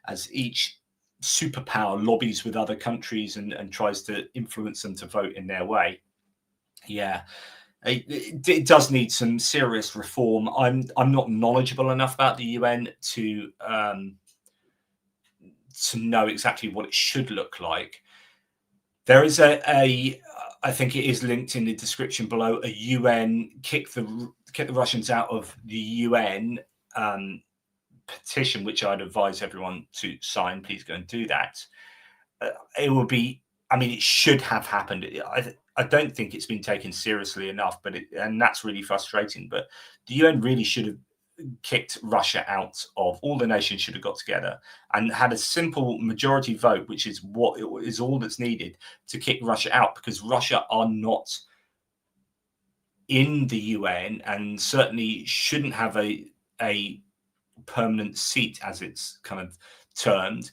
as each superpower lobbies with other countries and tries to influence them to vote in their way. Yeah, it does need some serious reform. I'm not knowledgeable enough about the UN to know exactly what it should look like. There is I think it is linked in the description below, a UN kick the Russians out of the UN petition, which I'd advise everyone to sign. Please go and do that. It will be, I mean, it should have happened. I don't think it's been taken seriously enough, and that's really frustrating. But the UN really should have kicked Russia out of, all the nations should have got together and had a simple majority vote, which is what is all that's needed to kick Russia out, because Russia are not in the UN and certainly shouldn't have a permanent seat, as it's kind of termed,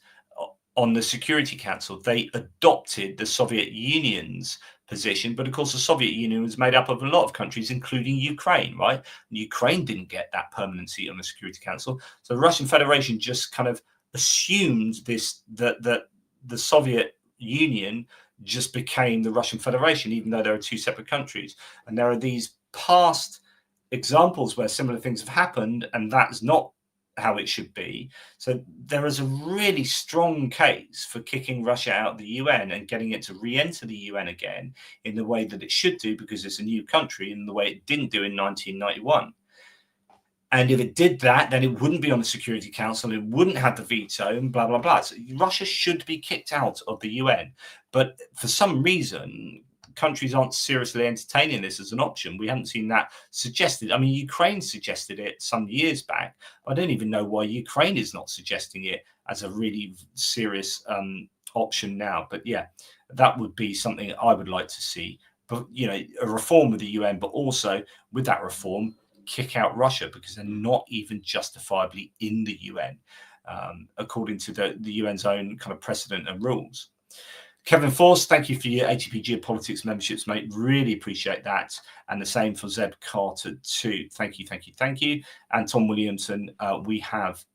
on the Security Council, they adopted the Soviet Union's position. But of course, the Soviet Union was made up of a lot of countries, including Ukraine, right? And Ukraine didn't get that permanent seat on the Security Council. So the Russian Federation just kind of assumed this, that the Soviet Union just became the Russian Federation, even though there are two separate countries. And there are these past examples where similar things have happened, and that's not how it should be. So there is a really strong case for kicking Russia out of the UN and getting it to re-enter the UN again in the way that it should do, because it's a new country, in the way it didn't do in 1991. And if it did that, then it wouldn't be on the Security Council, it wouldn't have the veto, and blah, blah, blah. So Russia should be kicked out of the UN. But for some reason, countries aren't seriously entertaining this as an option. We haven't seen that suggested. I mean, Ukraine suggested it some years back. I don't even know why Ukraine is not suggesting it as a really serious option now. But yeah, that would be something I would like to see. But, you know, a reform of the UN, but also with that reform, kick out Russia, because they're not even justifiably in the UN, according to the UN's own kind of precedent and rules. Kevin Force, thank you for your ATP Geopolitics memberships, mate. Really appreciate that. And the same for Zeb Carter too. Thank you, thank you, thank you. And Tom Williamson, we have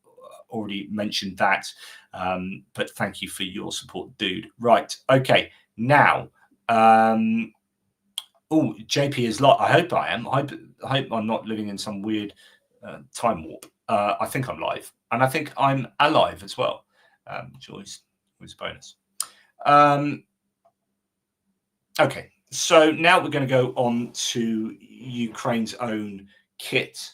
already mentioned that, but thank you for your support, dude. Right, okay, now, oh, JP is live. I hope I am. I hope I'm not living in some weird time warp. I think I'm live, and I think I'm alive as well, which always was a bonus. Okay, so now we're going to go on to Ukraine's own kit.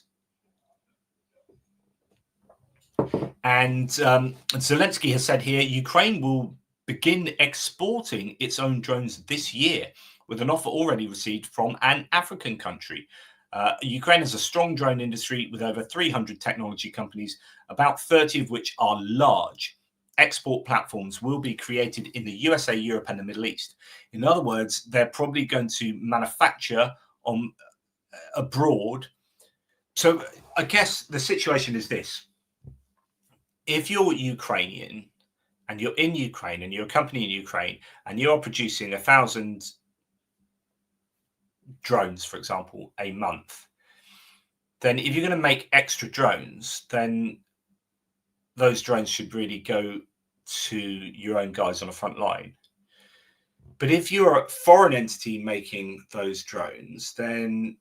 And Zelensky has said here, Ukraine will begin exporting its own drones this year, with an offer already received from an African country. Ukraine has a strong drone industry with over 300 technology companies, about 30 of which are large. Export platforms will be created in the USA, Europe, and the Middle East. In other words, they're probably going to manufacture on abroad. So I guess the situation is this. If you're Ukrainian and you're in Ukraine and you're a company in Ukraine and you're producing 1,000 drones, for example, a month, then if you're going to make extra drones, then those drones should really go to your own guys on the front line. But if you're a foreign entity making those drones, then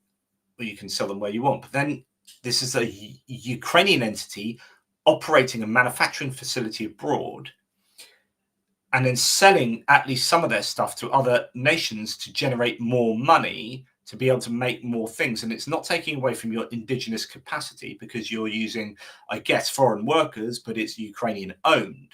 you can sell them where you want. But then this is a Ukrainian entity operating a manufacturing facility abroad and then selling at least some of their stuff to other nations to generate more money, to be able to make more things. And it's not taking away from your indigenous capacity, because you're using, I guess, foreign workers, but it's Ukrainian owned.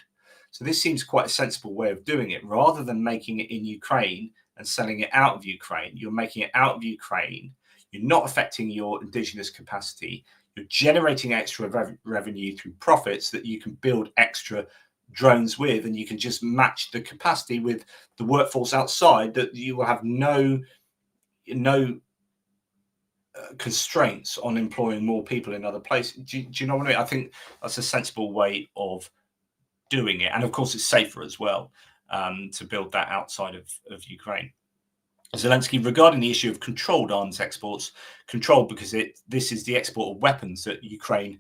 So this seems quite a sensible way of doing it. Rather than making it in Ukraine and selling it out of Ukraine, you're making it out of Ukraine. You're not affecting your indigenous capacity. You're generating extra revenue through profits that you can build extra drones with, and you can just match the capacity with the workforce outside, that you will have no constraints on employing more people in other places. Do you know what I mean? I think that's a sensible way of doing it, and of course it's safer as well to build that outside of Ukraine. Zelensky, regarding the issue of controlled arms exports, controlled because this is the export of weapons that Ukraine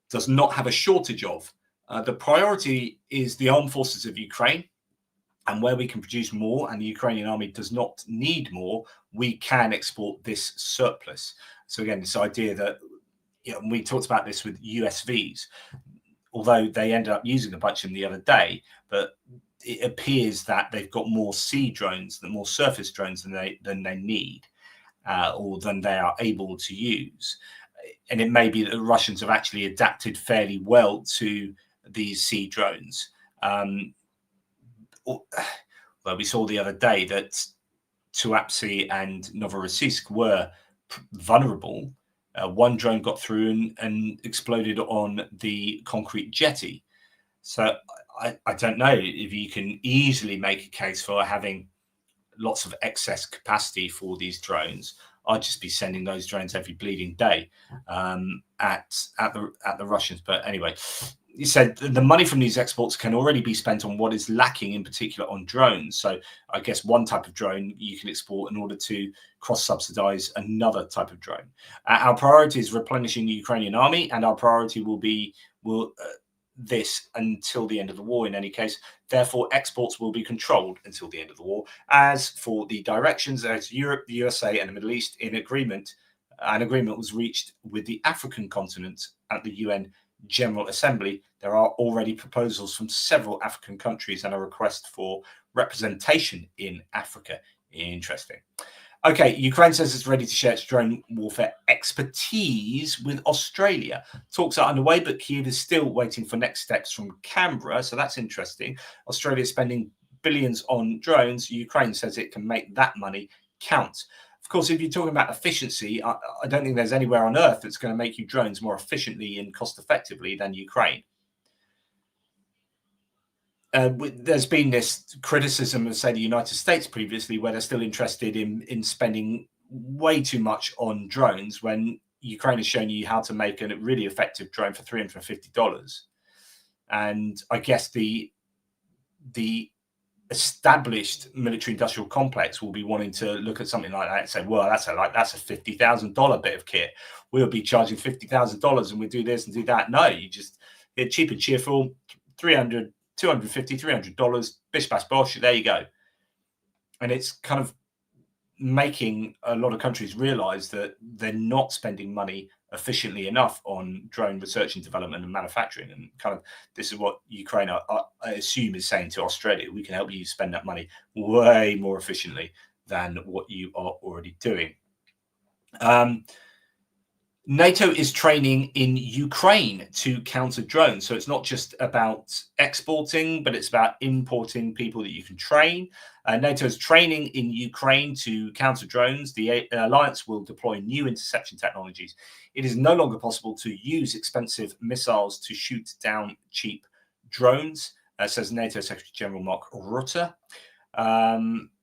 does not have a shortage of. The priority is the armed forces of Ukraine, and where we can produce more and the Ukrainian army does not need more, we can export this surplus. So again, this idea that, you know, we talked about this with USVs, although they ended up using a bunch of them the other day, but it appears that they've got more sea drones, more surface drones than they need, or than they are able to use. And it may be that the Russians have actually adapted fairly well to these sea drones. Well, we saw the other day that Tuapse and Novorossiysk were vulnerable. One drone got through and exploded on the concrete jetty. So I don't know if you can easily make a case for having lots of excess capacity for these drones. I'd just be sending those drones every bleeding day at the Russians. But anyway, he said the money from these exports can already be spent on what is lacking, in particular on drones. So I guess one type of drone you can export in order to cross-subsidize another type of drone. Our priority is replenishing the Ukrainian army, and our priority will be this until the end of the war in any case. Therefore, exports will be controlled until the end of the war. As for the directions, as Europe, the USA, and the Middle East in agreement, an agreement was reached with the African continent at the UN General Assembly. There are already proposals from several African countries and a request for representation in Africa. Interesting. Okay, Ukraine says it's ready to share its drone warfare expertise with Australia. Talks are underway, but Kyiv is still waiting for next steps from Canberra, so that's interesting. Australia is spending billions on drones. Ukraine says it can make that money count. Of course, if you're talking about efficiency, I don't think there's anywhere on earth that's going to make you drones more efficiently and cost effectively than Ukraine. There's been this criticism of, say, the United States previously, where they're still interested in spending way too much on drones when Ukraine has shown you how to make a really effective drone for $350. And I guess the established military industrial complex will be wanting to look at something like that and say, well, that's a $50,000 bit of kit. We'll be charging $50,000 and we do this and do that. No, they're cheap and cheerful, $250, $300, bish bash bosh, there you go. And it's kind of making a lot of countries realize that they're not spending money efficiently enough on drone research and development and manufacturing. And kind of this is what Ukraine, I assume, is saying to Australia: we can help you spend that money way more efficiently than what you are already doing. NATO is training in Ukraine to counter drones. So it's not just about exporting, but it's about importing people that you can train. NATO is training in Ukraine to counter drones. The alliance will deploy new interception technologies. It is no longer possible to use expensive missiles to shoot down cheap drones, says NATO Secretary General Mark Rutte.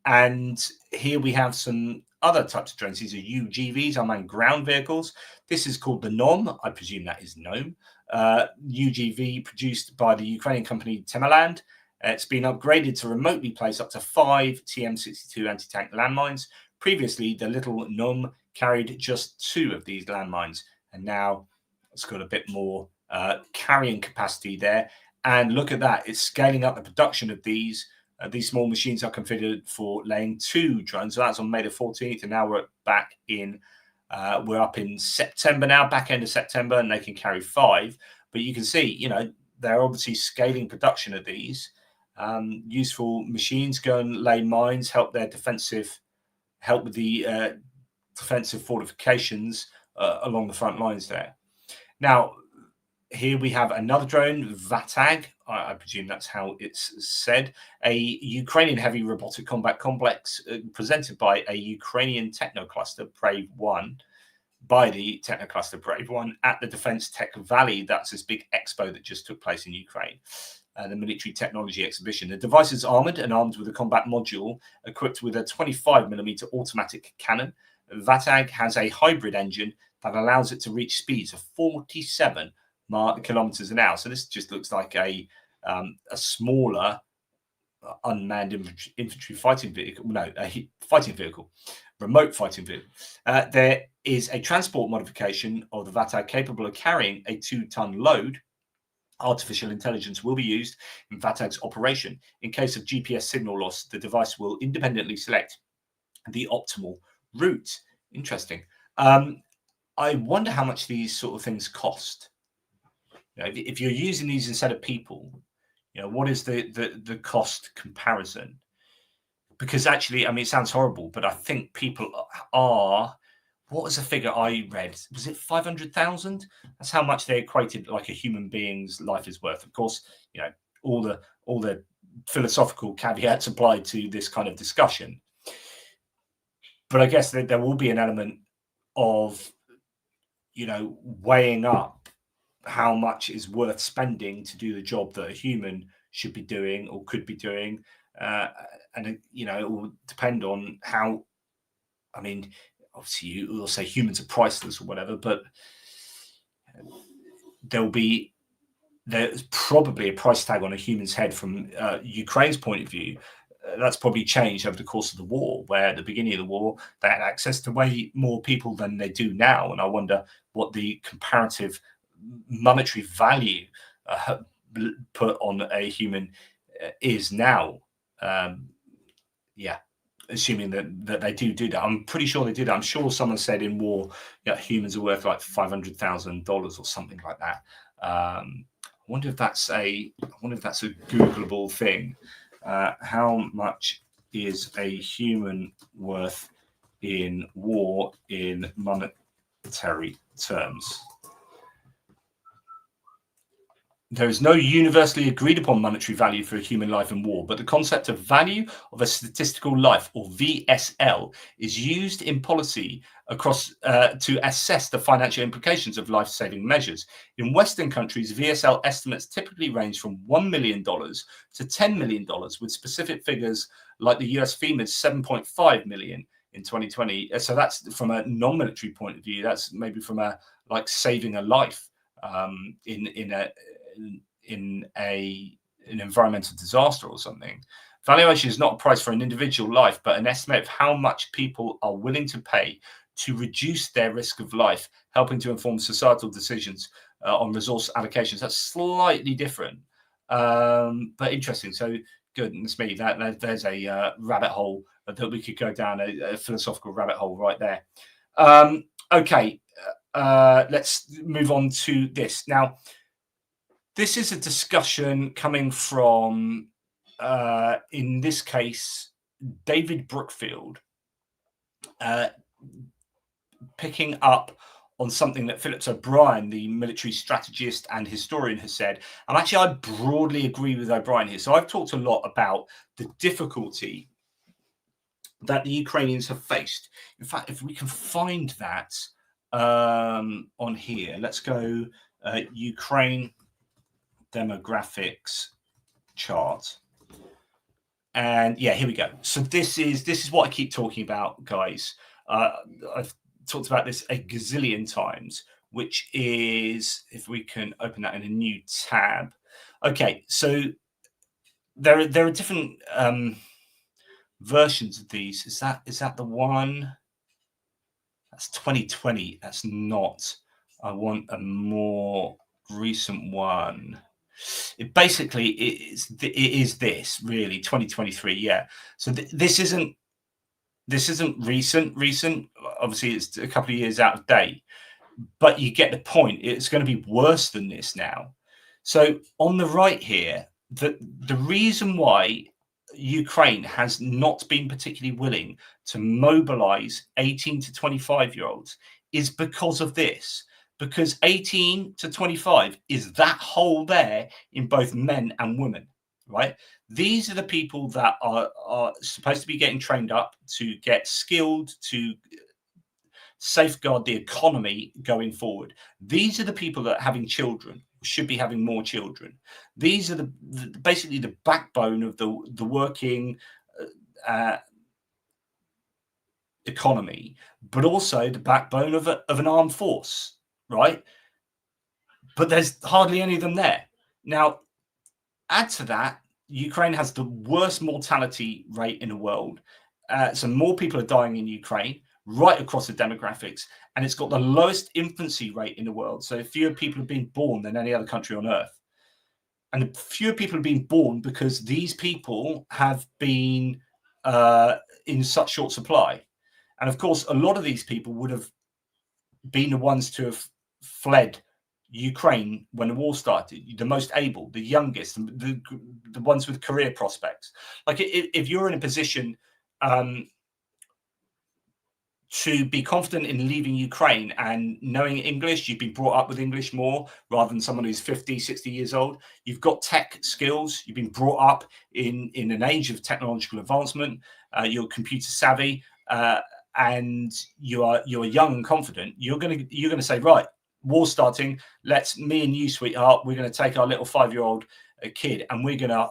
And here we have some other types of drones. These are UGVs, unmanned ground vehicles. This is called the NOM. I presume that is GNOME. UGV produced by the Ukrainian company Temeland. It's been upgraded to remotely place up to 5 TM62 anti-tank landmines. Previously, the little NOM carried just 2 of these landmines, and now it's got a bit more carrying capacity there. And look at that, it's scaling up the production of these. These small machines are configured for laying 2 drones. So that's on May the 14th, and now we're up in September now, back end of September, and they can carry 5. But you can see, they're obviously scaling production of these. Useful machines go and lay mines, help with the defensive fortifications along the front lines there. Now, here we have another drone, VATAG. I presume that's how it's said. A Ukrainian heavy robotic combat complex presented by a Ukrainian technocluster, Brave One, by the technocluster Brave One at the Defense Tech Valley. That's this big expo that just took place in Ukraine, the military technology exhibition. The device is armored and armed with a combat module equipped with a 25mm automatic cannon. VATAG has a hybrid engine that allows it to reach speeds of 47 kilometers an hour. So this just looks like a smaller unmanned infantry fighting vehicle. No, a fighting vehicle, remote fighting vehicle. There is a transport modification of the VATAG capable of carrying a 2-ton load. Artificial intelligence will be used in VATAG's operation. In case of GPS signal loss, the device will independently select the optimal route. Interesting. I wonder how much these sort of things cost. If you're using these instead of people, what is the cost comparison? Because actually, it sounds horrible, but I think people are. What was the figure I read? Was it 500,000? That's how much they equated like a human being's life is worth. Of course, all the philosophical caveats applied to this kind of discussion. But I guess that there will be an element of, weighing up how much is worth spending to do the job that a human should be doing or could be doing. And it will depend on how, obviously you will say humans are priceless or whatever, but there'll be there's probably a price tag on a human's head from Ukraine's point of view. That's probably changed over the course of the war, where at the beginning of the war, they had access to way more people than they do now. And I wonder what the comparative monetary value put on a human is now. Yeah, assuming that they do that. I'm pretty sure they do that. I'm sure someone said in war, humans are worth like $500,000 or something like that. I wonder if that's a Googleable thing. How much is a human worth in war in monetary terms? There is no universally agreed upon monetary value for a human life in war, but the concept of value of a statistical life, or VSL, is used in policy across to assess the financial implications of life-saving measures. In Western countries, VSL estimates typically range from $1 million to $10 million, with specific figures like the US FEMA's $7.5 million in 2020. So that's from a non-military point of view. That's maybe from a like saving a life in an environmental disaster or something. Valuation is not a price for an individual life, but an estimate of how much people are willing to pay to reduce their risk of life, helping to inform societal decisions on resource allocations. That's slightly different, but interesting. So goodness me, there's a rabbit hole that we could go down, a philosophical rabbit hole right there. Okay, let's move on to this now. This is a discussion coming from, in this case, David Brookfield, picking up on something that Phillips O'Brien, the military strategist and historian, has said. And actually, I broadly agree with O'Brien here. So I've talked a lot about the difficulty that the Ukrainians have faced. In fact, if we can find that on here, let's go Ukraine demographics chart, and yeah, here we go. So this is what I keep talking about, guys. I've talked about this a gazillion times, which is, if we can open that in a new tab. Okay, so there are different versions of these. Is that the one? That's 2020. That's not. I want a more recent one. It basically is this really 2023. Yeah. So this isn't recent. Obviously, it's a couple of years out of date, but you get the point. It's going to be worse than this now. So on the right here, the reason why Ukraine has not been particularly willing to mobilize 18 to 25-year-olds is because of this. Because 18 to 25 is that hole there in both men and women, right? These are the people that are supposed to be getting trained up to get skilled, to safeguard the economy going forward. These are the people that are having children, should be having more children. These are basically the backbone of the working economy, but also the backbone of an armed force. Right, but there's hardly any of them there. Now, add to that, Ukraine has the worst mortality rate in the world. So more people are dying in Ukraine, right across the demographics, and it's got the lowest infancy rate in the world. So fewer people have been born than any other country on earth. And fewer people have been born because these people have been in such short supply. And of course, a lot of these people would have been the ones to have fled Ukraine when the war started, the most able, the youngest, the ones with career prospects. Like if you're in a position to be confident in leaving Ukraine and knowing English, you've been brought up with English more rather than someone who's 50, 60 years old. You've got tech skills. You've been brought up in an age of technological advancement. You're computer savvy. And you're young and confident, you're gonna say, right, war's starting. Me and you, sweetheart, we're gonna take our little 5-year-old kid and we're gonna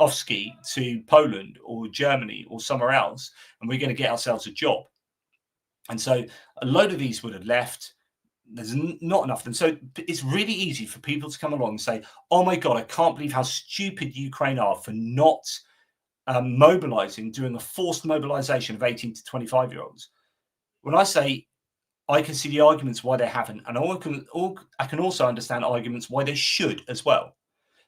off ski to Poland or Germany or somewhere else, and we're gonna get ourselves a job. And so a load of these would have left. There's not enough of them. So it's really easy for people to come along and say, oh my God, I can't believe how stupid Ukraine are for not mobilizing, doing a forced mobilization of 18 to 25-year-olds. When I say I can see the arguments why they haven't, and I can also understand arguments why they should as well,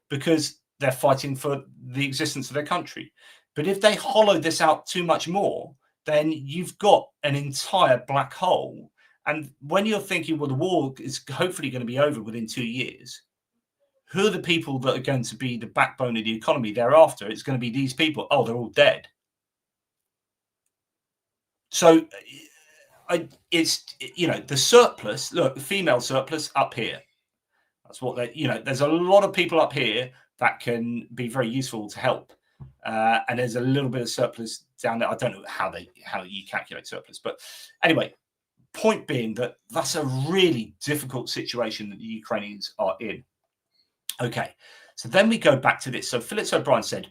because they're fighting for the existence of their country. But if they hollow this out too much more, then you've got an entire black hole. And when you're thinking, well, the war is hopefully going to be over within 2 years, who are the people that are going to be the backbone of the economy thereafter? It's going to be these people. Oh, they're all dead. So it's, the surplus, look, the female surplus up here. That's what they, there's a lot of people up here that can be very useful to help. And there's a little bit of surplus down there. I don't know how you calculate surplus, but anyway, point being that that's a really difficult situation that the Ukrainians are in. Okay, so then we go back to this. So Phillips O'Brien said,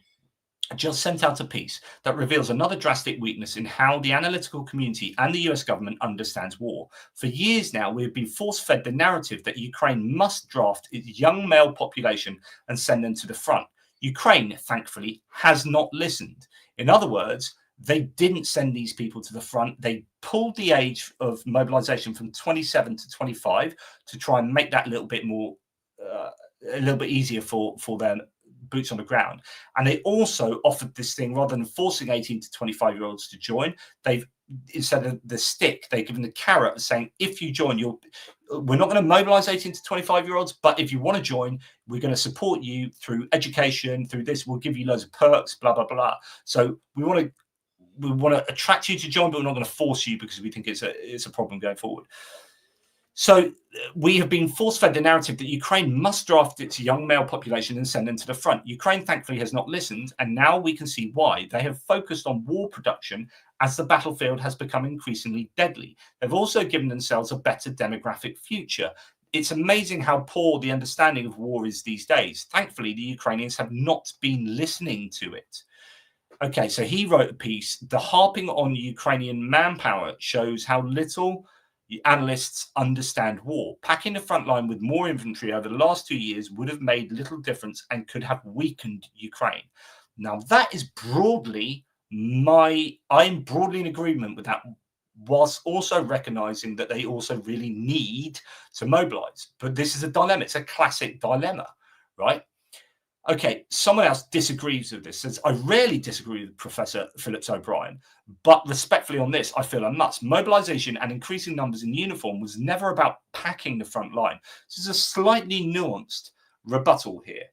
just sent out a piece that reveals another drastic weakness in how the analytical community and the US government understands war. For years now, we've been force-fed the narrative that Ukraine must draft its young male population and send them to the front. Ukraine, thankfully, has not listened. In other words, they didn't send these people to the front. They pulled the age of mobilization from 27 to 25 to try and make that a little bit more, a little bit easier for them. Boots on the ground. And they also offered this thing, rather than forcing 18 to 25-year-olds to join, they've, instead of the stick, they've given the carrot of saying, if you join, we're not going to mobilize 18 to 25-year-olds, but if you want to join, we're going to support you through education, through this, we'll give you loads of perks, blah, blah, blah. So we want to attract you to join, but we're not going to force you because we think it's a problem going forward. So we have been force-fed the narrative that Ukraine must draft its young male population and send them to the front. Ukraine, thankfully, has not listened, and now we can see why. They have focused on war production as the battlefield has become increasingly deadly. They've also given themselves a better demographic future. It's amazing how poor the understanding of war is these days. Thankfully, the Ukrainians have not been listening to it. Okay, so he wrote a piece, the harping on Ukrainian manpower shows how little analysts understand war. Packing the front line with more infantry over the last 2 years would have made little difference and could have weakened Ukraine. Now, that is broadly I'm broadly in agreement with that, whilst also recognizing that they also really need to mobilize. But this is a dilemma. It's a classic dilemma, right? Okay, someone else disagrees with this. Says, I rarely disagree with Professor Phillips O'Brien, but respectfully on this, I feel I must. Mobilization and increasing numbers in uniform was never about packing the front line. This is a slightly nuanced rebuttal here.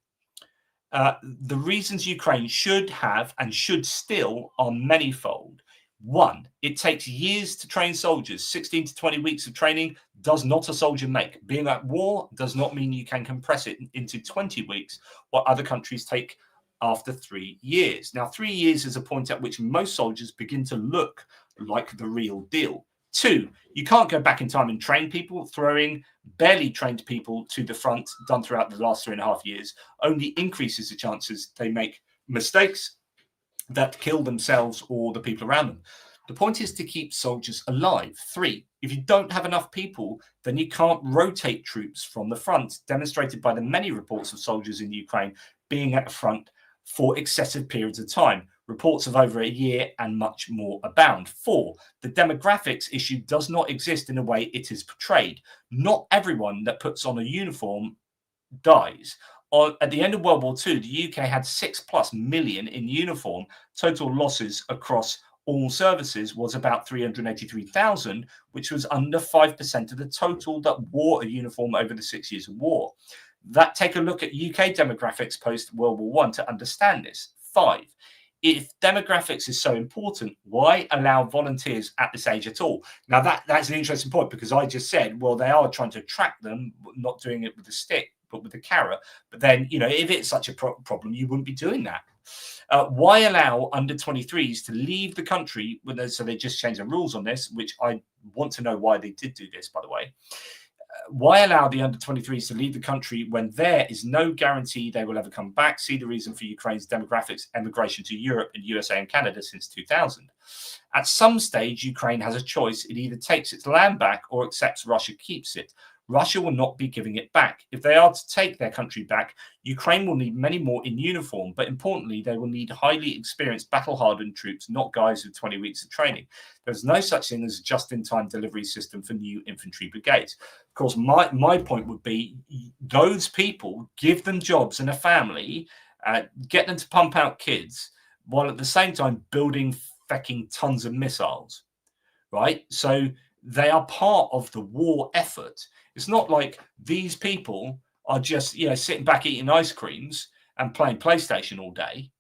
The reasons Ukraine should have and should still are manifold. One, it takes years to train soldiers. 16 to 20 weeks of training does not a soldier make. Being at war does not mean you can compress it into 20 weeks, what other countries take after 3 years. Now, 3 years is a point at which most soldiers begin to look like the real deal. Two, you can't go back in time and train people. Throwing barely trained people to the front, done throughout the last 3.5 years, only increases the chances they make mistakes that kill themselves or the people around them. The point is to keep soldiers alive. Three, if you don't have enough people, then you can't rotate troops from the front, demonstrated by the many reports of soldiers in Ukraine being at the front for excessive periods of time. Reports of over a year and much more abound. Four, the demographics issue does not exist in the way it is portrayed. Not everyone that puts on a uniform dies. At the end of World War II, the UK had 6+ million in uniform. Total losses across all services was about 383,000, which was under 5% of the total that wore a uniform over the 6 years of war. Take a look at UK demographics post World War I to understand this. 5, if demographics is so important, why allow volunteers at this age at all? Now, that's an interesting point, because I just said, well, they are trying to attract them, not doing it with the stick, but with the carrot. But then, if it's such a problem, you wouldn't be doing that. Why allow under 23s to leave the country? So they just changed the rules on this, which I want to know why they did do this, by the way. Why allow the under-23s to leave the country when there is no guarantee they will ever come back? See the reason for Ukraine's demographics emigration to Europe and USA and Canada since 2000. At some stage, Ukraine has a choice. It either takes its land back or accepts Russia keeps it. Russia will not be giving it back. If they are to take their country back, Ukraine will need many more in uniform, but importantly, they will need highly experienced, battle-hardened troops, not guys with 20 weeks of training. There's no such thing as a just-in-time delivery system for new infantry brigades. Of course, my point would be those people, give them jobs and a family, get them to pump out kids, while at the same time building fecking tons of missiles, right? So they are part of the war effort. It's not like these people are just, sitting back eating ice creams and playing PlayStation all day.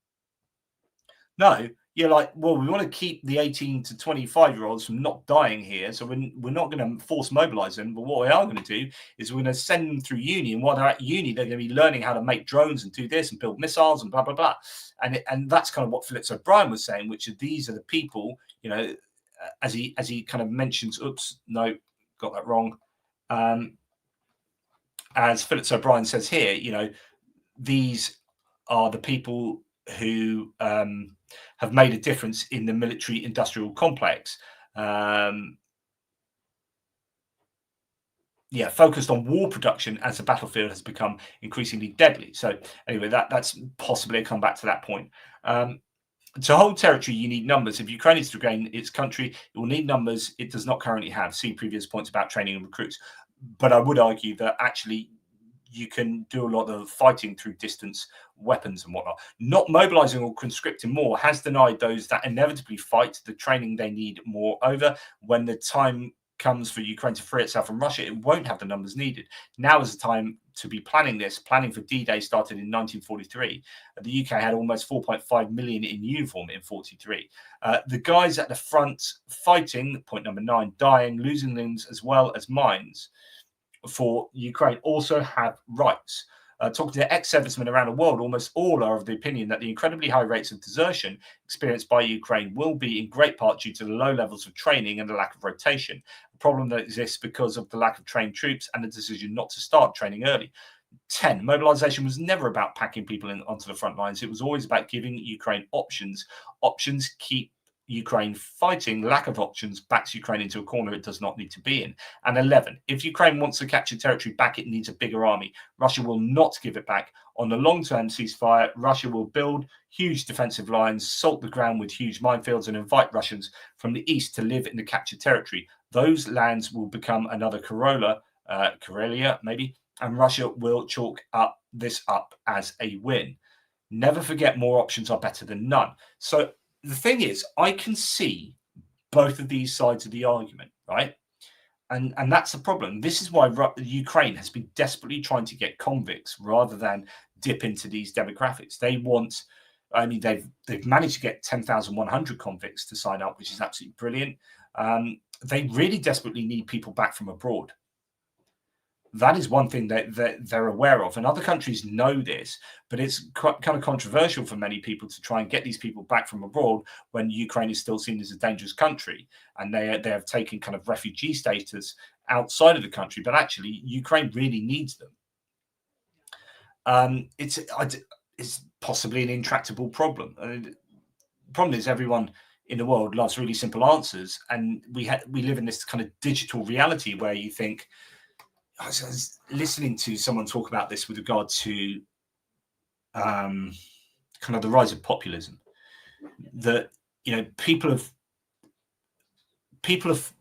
No, you're like, well, we want to keep the 18 to 25-year-olds from not dying here, so we're not going to force mobilize them. But what we are going to do is we're going to send them through uni, and while they're at uni, they're going to be learning how to make drones and do this and build missiles and blah blah blah. And that's kind of what Phillips O'Brien was saying, which are these are the people, as he kind of mentions. Oops, no, got that wrong. As Phillips O'Brien says here, these are the people who have made a difference in the military industrial complex. Focused on war production as the battlefield has become increasingly deadly. So anyway, that's possibly a comeback to that point. To hold territory, you need numbers. If Ukraine is to regain its country, it will need numbers it does not currently have. See previous points about training and recruits. But I would argue that actually you can do a lot of fighting through distance weapons and whatnot. Not mobilizing or conscripting more has denied those that inevitably fight the training they need. Moreover, when the time comes for Ukraine to free itself from Russia, it won't have the numbers needed. Now is the time to be planning this. Planning for D-Day started in 1943. The UK had almost 4.5 million in uniform in 43. The guys at the front fighting, point number 9, dying, losing limbs as well as minds for Ukraine also have rights. Talking to ex-servicemen around the world, almost all are of the opinion that the incredibly high rates of desertion experienced by Ukraine will be in great part due to the low levels of training and the lack of rotation, a problem that exists because of the lack of trained troops and the decision not to start training early. 10, mobilization was never about packing people onto the front lines. It was always about giving Ukraine options. Options keep Ukraine fighting. Lack of options backs Ukraine into a corner it does not need to be in. And 11, if Ukraine wants to capture territory back, it needs a bigger army. Russia will not give it back. On the long-term ceasefire, Russia will build huge defensive lines, salt the ground with huge minefields, and invite Russians from the east to live in the captured territory. Those lands will become another Karelia, maybe, and Russia will chalk this up as a win. Never forget, more options are better than none. So the thing is, I can see both of these sides of the argument, right? And that's the problem. This is why Ukraine has been desperately trying to get convicts rather than dip into these demographics. They want, they've managed to get 10,100 convicts to sign up, which is absolutely brilliant. They really desperately need people back from abroad. That is one thing that they're aware of, and other countries know this, but it's kind of controversial for many people to try and get these people back from abroad when Ukraine is still seen as a dangerous country, and they have taken kind of refugee status outside of the country, but actually Ukraine really needs them. It's possibly an intractable problem. The problem is everyone in the world loves really simple answers, and we live in this kind of digital reality where you think. I was listening to someone talk about this with regard to kind of the rise of populism. That people have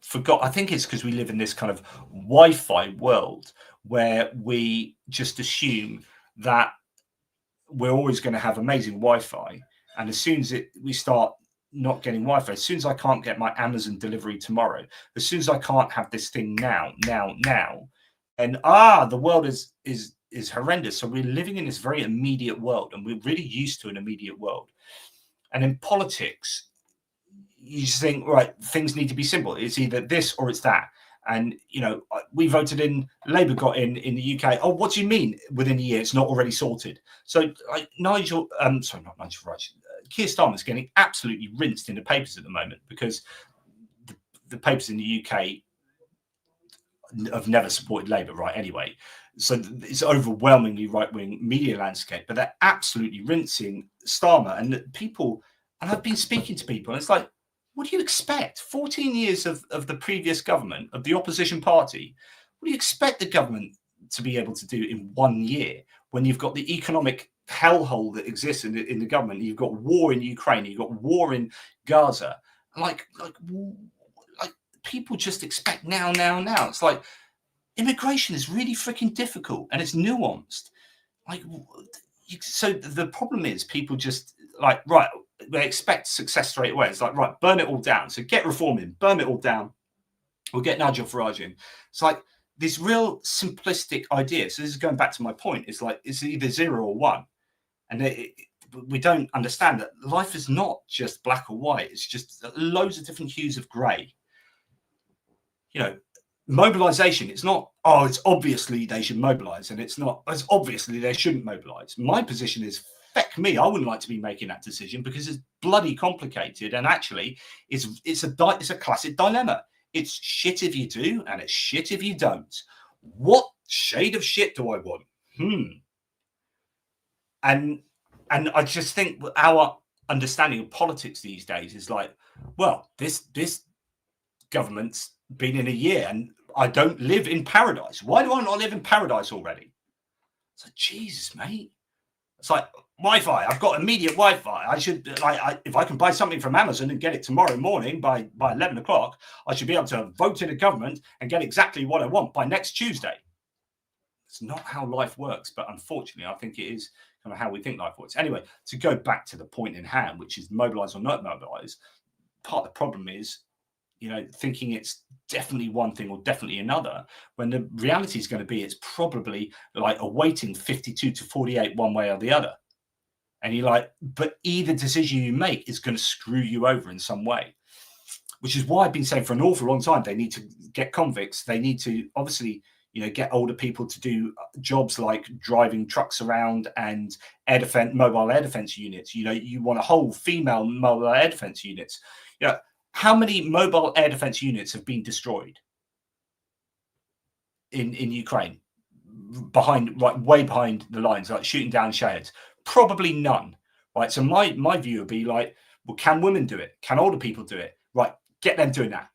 forgot. I think it's because we live in this kind of Wi-Fi world where we just assume that we're always going to have amazing Wi-Fi, and as soon as we start not getting Wi-Fi, as soon as I can't get my Amazon delivery tomorrow, as soon as I can't have this thing now. And the world is horrendous. So we're living in this very immediate world, and we're really used to an immediate world. And in politics, you just think, right, things need to be simple. It's either this or it's that. And we voted in, Labour got in the UK. Oh, what do you mean within a year it's not already sorted? So Keir Starmer's getting absolutely rinsed in the papers at the moment because the papers in the UK have never supported Labour, right? Anyway, so it's overwhelmingly right-wing media landscape, but they're absolutely rinsing Starmer and people. And I've been speaking to people, and it's like, what do you expect? 14 years of the previous government, of the opposition party, what do you expect the government to be able to do in 1 year when you've got the economic hellhole that exists in the government? You've got war in Ukraine, you've got war in Gaza. Like people just expect now. It's like immigration is really freaking difficult and it's nuanced. So the problem is people just like, right, they expect success straight away. It's like, right, burn it all down. So get reform in, burn it all down. We'll get Nigel Farage in. It's like this real simplistic idea. So this is going back to my point. It's like it's either 0 or 1. And we don't understand that life is not just black or white. It's just loads of different hues of grey. You know, mobilization, it's not, oh, it's obviously they should mobilize, and it's not, it's obviously they shouldn't mobilize. My position is, feck me, I wouldn't like to be making that decision because it's bloody complicated, and actually it's a classic dilemma. It's shit if you do, and it's shit if you don't. What shade of shit do I want? And I just think our understanding of politics these days is like, well, this government's been in a year and I don't live in paradise. Why do I not live in paradise already? It's like, Jesus, mate. It's like Wi-Fi. I've got immediate Wi-Fi. I should, if I can buy something from Amazon and get it tomorrow morning by 11 o'clock, I should be able to vote in a government and get exactly what I want by next Tuesday. It's not how life works, but unfortunately, I think it is kind of how we think life works. Anyway, to go back to the point in hand, which is mobilize or not mobilize, part of the problem is, you know, thinking it's definitely one thing or definitely another, when the reality is going to be it's probably like a weighting 52 to 48 one way or the other. And you're like, but either decision you make is going to screw you over in some way, which is why I've been saying for an awful long time, they need to get convicts. They need to obviously, you know, get older people to do jobs like driving trucks around and mobile air defense units. You know, you want a whole female mobile air defense units. You know, how many mobile air defense units have been destroyed in Ukraine, way behind the lines, like shooting down sheds? Probably none, right? So my view would be like, well, can women do it? Can older people do it? Right, get them doing that.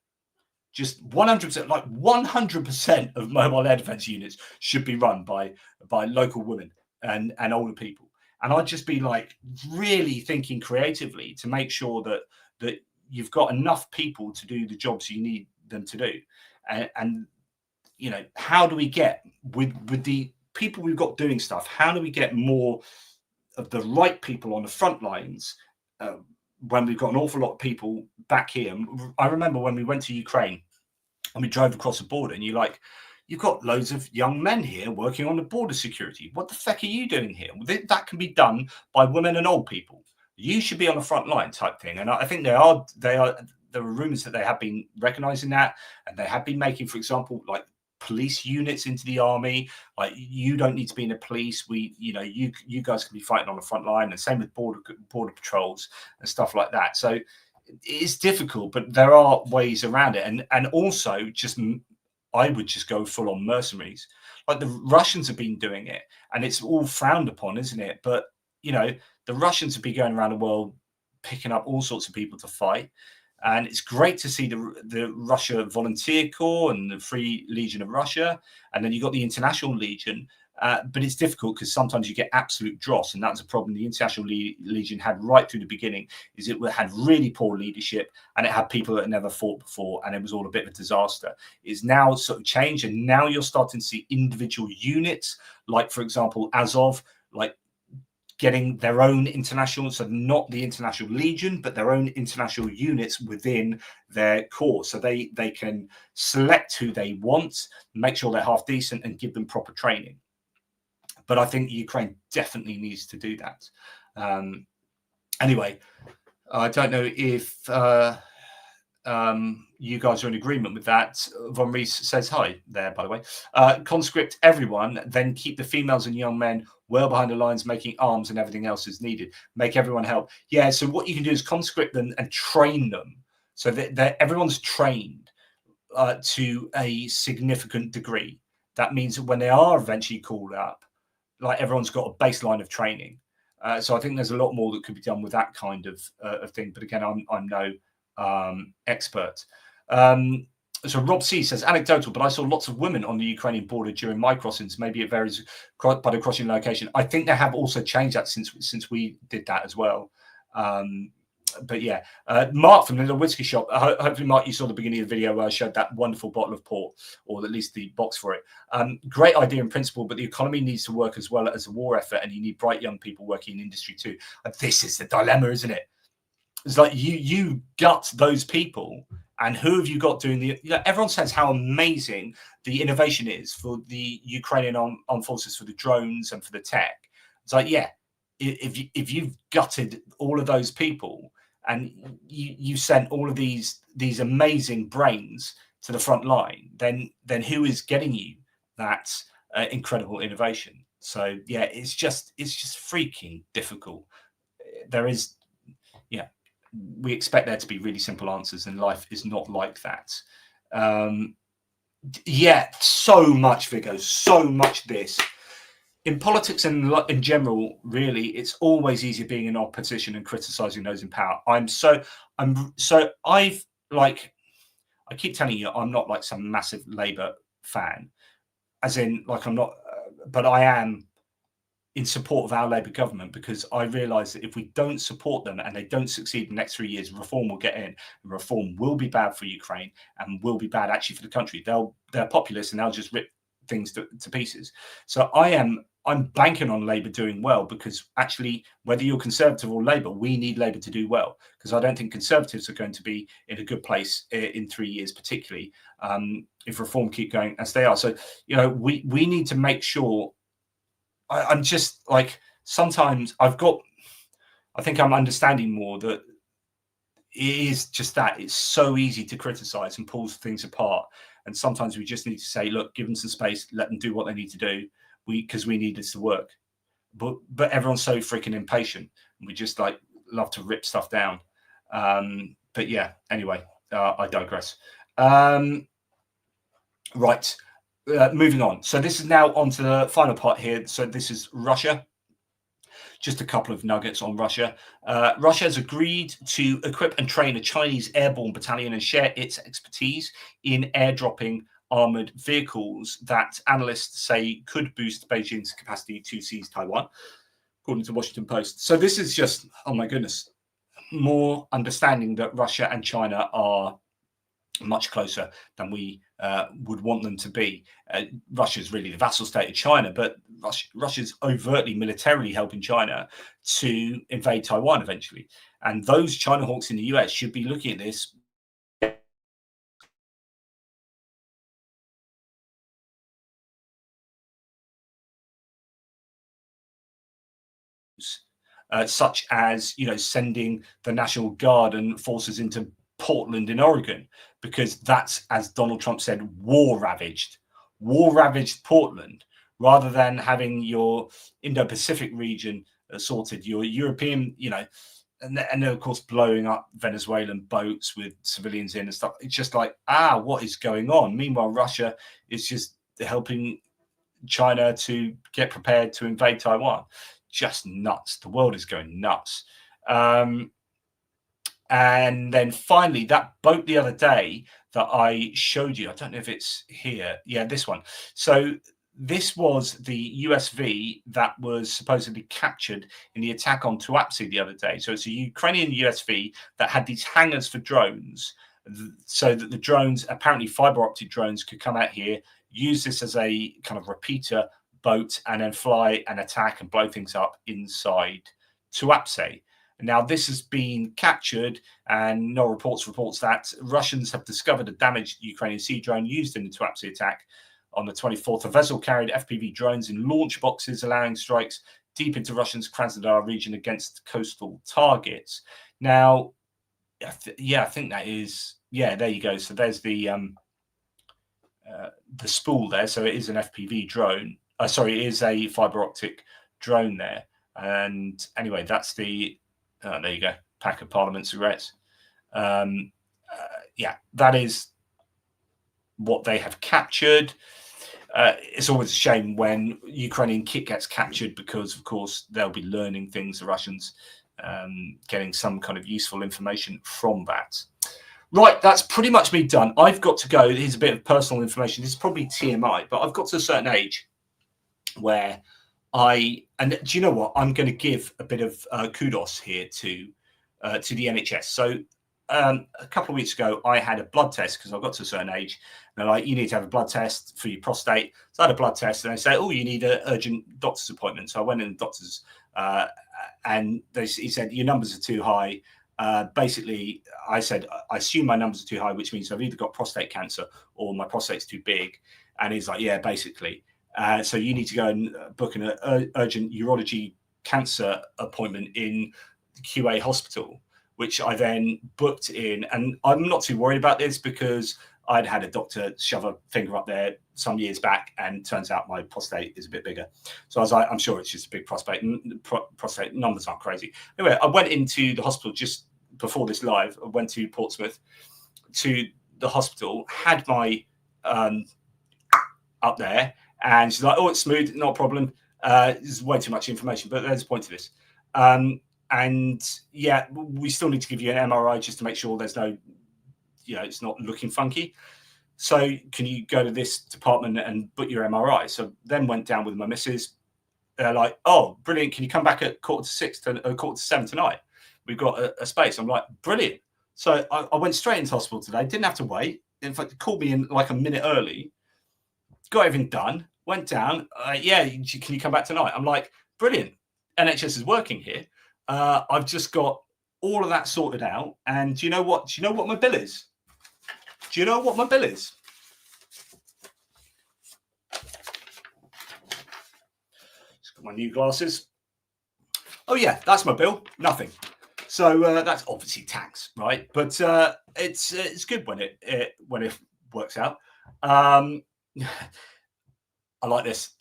Just 100%, like 100% of mobile air defense units should be run by local women and older people. And I'd just be like really thinking creatively to make sure that you've got enough people to do the jobs you need them to do. And you know, how do we get with the people we've got doing stuff, how do we get more of the right people on the front lines when we've got an awful lot of people back here? I remember when we went to Ukraine and we drove across the border, and you've got loads of young men here working on the border security. What the feck are you doing here? That can be done by women and old people. You should be on the front line type thing. And I think there are rumors that they have been recognizing that, and they have been making, for example, like police units into the army. Like, you don't need to be in the police. You guys can be fighting on the front line, and same with border patrols and stuff like that. So it's difficult, but there are ways around it. And also, I would just go full on mercenaries. Like the Russians have been doing it, and it's all frowned upon, isn't it? But you know, the Russians have been going around the world picking up all sorts of people to fight. And it's great to see the Russia Volunteer Corps and the Free Legion of Russia. And then you've got the International Legion. But it's difficult because sometimes you get absolute dross. And that's a problem the International Legion had right through the beginning, is it had really poor leadership, and it had people that had never fought before, and it was all a bit of a disaster. It's now sort of changed, and now you're starting to see individual units, like, for example, Azov, like, getting their own international, so not the International Legion, but their own international units within their corps. So they can select who they want, make sure they're half decent, and give them proper training. But I think Ukraine definitely needs to do that. Anyway, I don't know if you guys are in agreement with that. Von Rees says hi there, by the way. Conscript everyone, then keep the females and young men well behind the lines, making arms and everything else is needed. Make everyone help. Yeah, so what you can do is conscript them and train them so that everyone's trained. to a significant degree. That means that when they are eventually called up, like everyone's got a baseline of training. So I think there's a lot more that could be done with that kind of thing. But again, I'm no expert. So Rob C says, anecdotal, but I saw lots of women on the Ukrainian border during my crossings. Maybe it varies by the crossing location. I think they have also changed that since we did that as well. But yeah, Mark from the Little Whiskey Shop. Hopefully, Mark, you saw the beginning of the video where I showed that wonderful bottle of port, or at least the box for it. Great idea in principle, but the economy needs to work as well as a war effort, and you need bright young people working in industry too. And this is the dilemma, isn't it? It's like you gut those people, and who have you got doing the? You know, everyone says how amazing the innovation is for the Ukrainian armed forces, for the drones and for the tech. It's like, yeah, if you've gutted all of those people, and you sent all of these amazing brains to the front line, then who is getting you that incredible innovation? So yeah, it's just freaking difficult. There is, yeah, we expect there to be really simple answers, and life is not like that. Yeah, so much, Vigo, so much this. In politics and in general, really, it's always easier being in opposition and criticizing those in power. I keep telling you, I'm not like some massive Labour fan, as in like I'm not, but I am in support of our Labour government, because I realise that if we don't support them and they don't succeed in the next 3 years, reform will get in. And reform will be bad for Ukraine and will be bad actually for the country. They're populist and they'll just rip things to pieces. So I'm banking on Labour doing well, because actually, whether you're Conservative or Labour, we need Labour to do well, because I don't think Conservatives are going to be in a good place in 3 years, particularly if reform keep going as they are. So, you know, we need to make sure. I'm just like, sometimes I think I'm understanding more that it is just that it's so easy to criticize and pull things apart. And sometimes we just need to say, look, give them some space, let them do what they need to do, because we need this to work. But everyone's so freaking impatient, and we just like love to rip stuff down. But yeah, anyway, I digress. Right. Moving on. So this is now on to the final part here. So this is Russia. Just a couple of nuggets on Russia. Russia has agreed to equip and train a Chinese airborne battalion and share its expertise in airdropping armored vehicles that analysts say could boost Beijing's capacity to seize Taiwan, according to Washington Post. So this is just, oh my goodness, more understanding that Russia and China are much closer than we would want them to be. Russia's really the vassal state of China, but Russia's overtly militarily helping China to invade Taiwan eventually. And those China hawks in the US should be looking at this such as, you know, sending the National Guard and forces into Portland in Oregon, because that's, as Donald Trump said, war ravaged Portland, rather than having your Indo-Pacific region sorted, your European, you know, and then of course blowing up Venezuelan boats with civilians in and stuff. It's just like, what is going on? Meanwhile, Russia is just helping China to get prepared to invade Taiwan. Just nuts. The world is going nuts. And then finally, that boat the other day that I showed you, I don't know if it's here. Yeah, this one. So this was the USV that was supposedly captured in the attack on Tuapse the other day. So it's a Ukrainian USV that had these hangars for drones, so that the drones, apparently fiber optic drones, could come out here, use this as a kind of repeater boat, and then fly and attack and blow things up inside Tuapse. Now, this has been captured, and no reports that Russians have discovered a damaged Ukrainian sea drone used in the Tuapse attack on the 24th. The vessel carried FPV drones in launch boxes, allowing strikes deep into Russia's Krasnodar region against coastal targets. Now, I think that is, yeah, there you go. So there's the spool there. So it is an FPV drone. Sorry, it is a fiber optic drone there. And anyway, that's the, there you go, pack of Parliament cigarettes. Yeah, that is what they have captured. It's always a shame when Ukrainian kit gets captured because, of course, they'll be learning things, the Russians, getting some kind of useful information from that. Right, that's pretty much me done. I've got to go. Here's a bit of personal information. This is probably TMI, but I've got to a certain age where and do you know what? I'm going to give a bit of kudos here to the NHS. So a couple of weeks ago, I had a blood test because I got to a certain age. And they're like, you need to have a blood test for your prostate. So I had a blood test, and they say, oh, you need an urgent doctor's appointment. So I went in the doctor's, and he said, your numbers are too high. Basically, I said, I assume my numbers are too high, which means I've either got prostate cancer or my prostate's too big. And he's like, yeah, basically. So you need to go and book an urgent urology cancer appointment in QA hospital, which I then booked in. And I'm not too worried about this because I'd had a doctor shove a finger up there some years back, and turns out my prostate is a bit bigger. So I was like, I'm sure it's just a big prostate. Prostate numbers aren't crazy. Anyway, I went into the hospital just before this live. I went to Portsmouth to the hospital, had my up there, and she's like, oh, it's smooth, not a problem. There's way too much information, but there's a point to this. And yeah, we still need to give you an MRI just to make sure there's no, it's not looking funky. So can you go to this department and book your MRI? So then went down with my missus. They're like, oh, brilliant. Can you come back at 6:45 tonight? We've got a space. I'm like, brilliant. So I went straight into hospital today. Didn't have to wait. In fact, they called me in like a minute early. Got everything done. Went down. Yeah, can you come back tonight? I'm like, brilliant. NHS is working here. I've just got all of that sorted out. And do you know what? Do you know what my bill is? Do you know what my bill is? Just got my new glasses. Oh yeah, that's my bill. Nothing. So that's obviously tax, right? But it's good when it works out. I like this.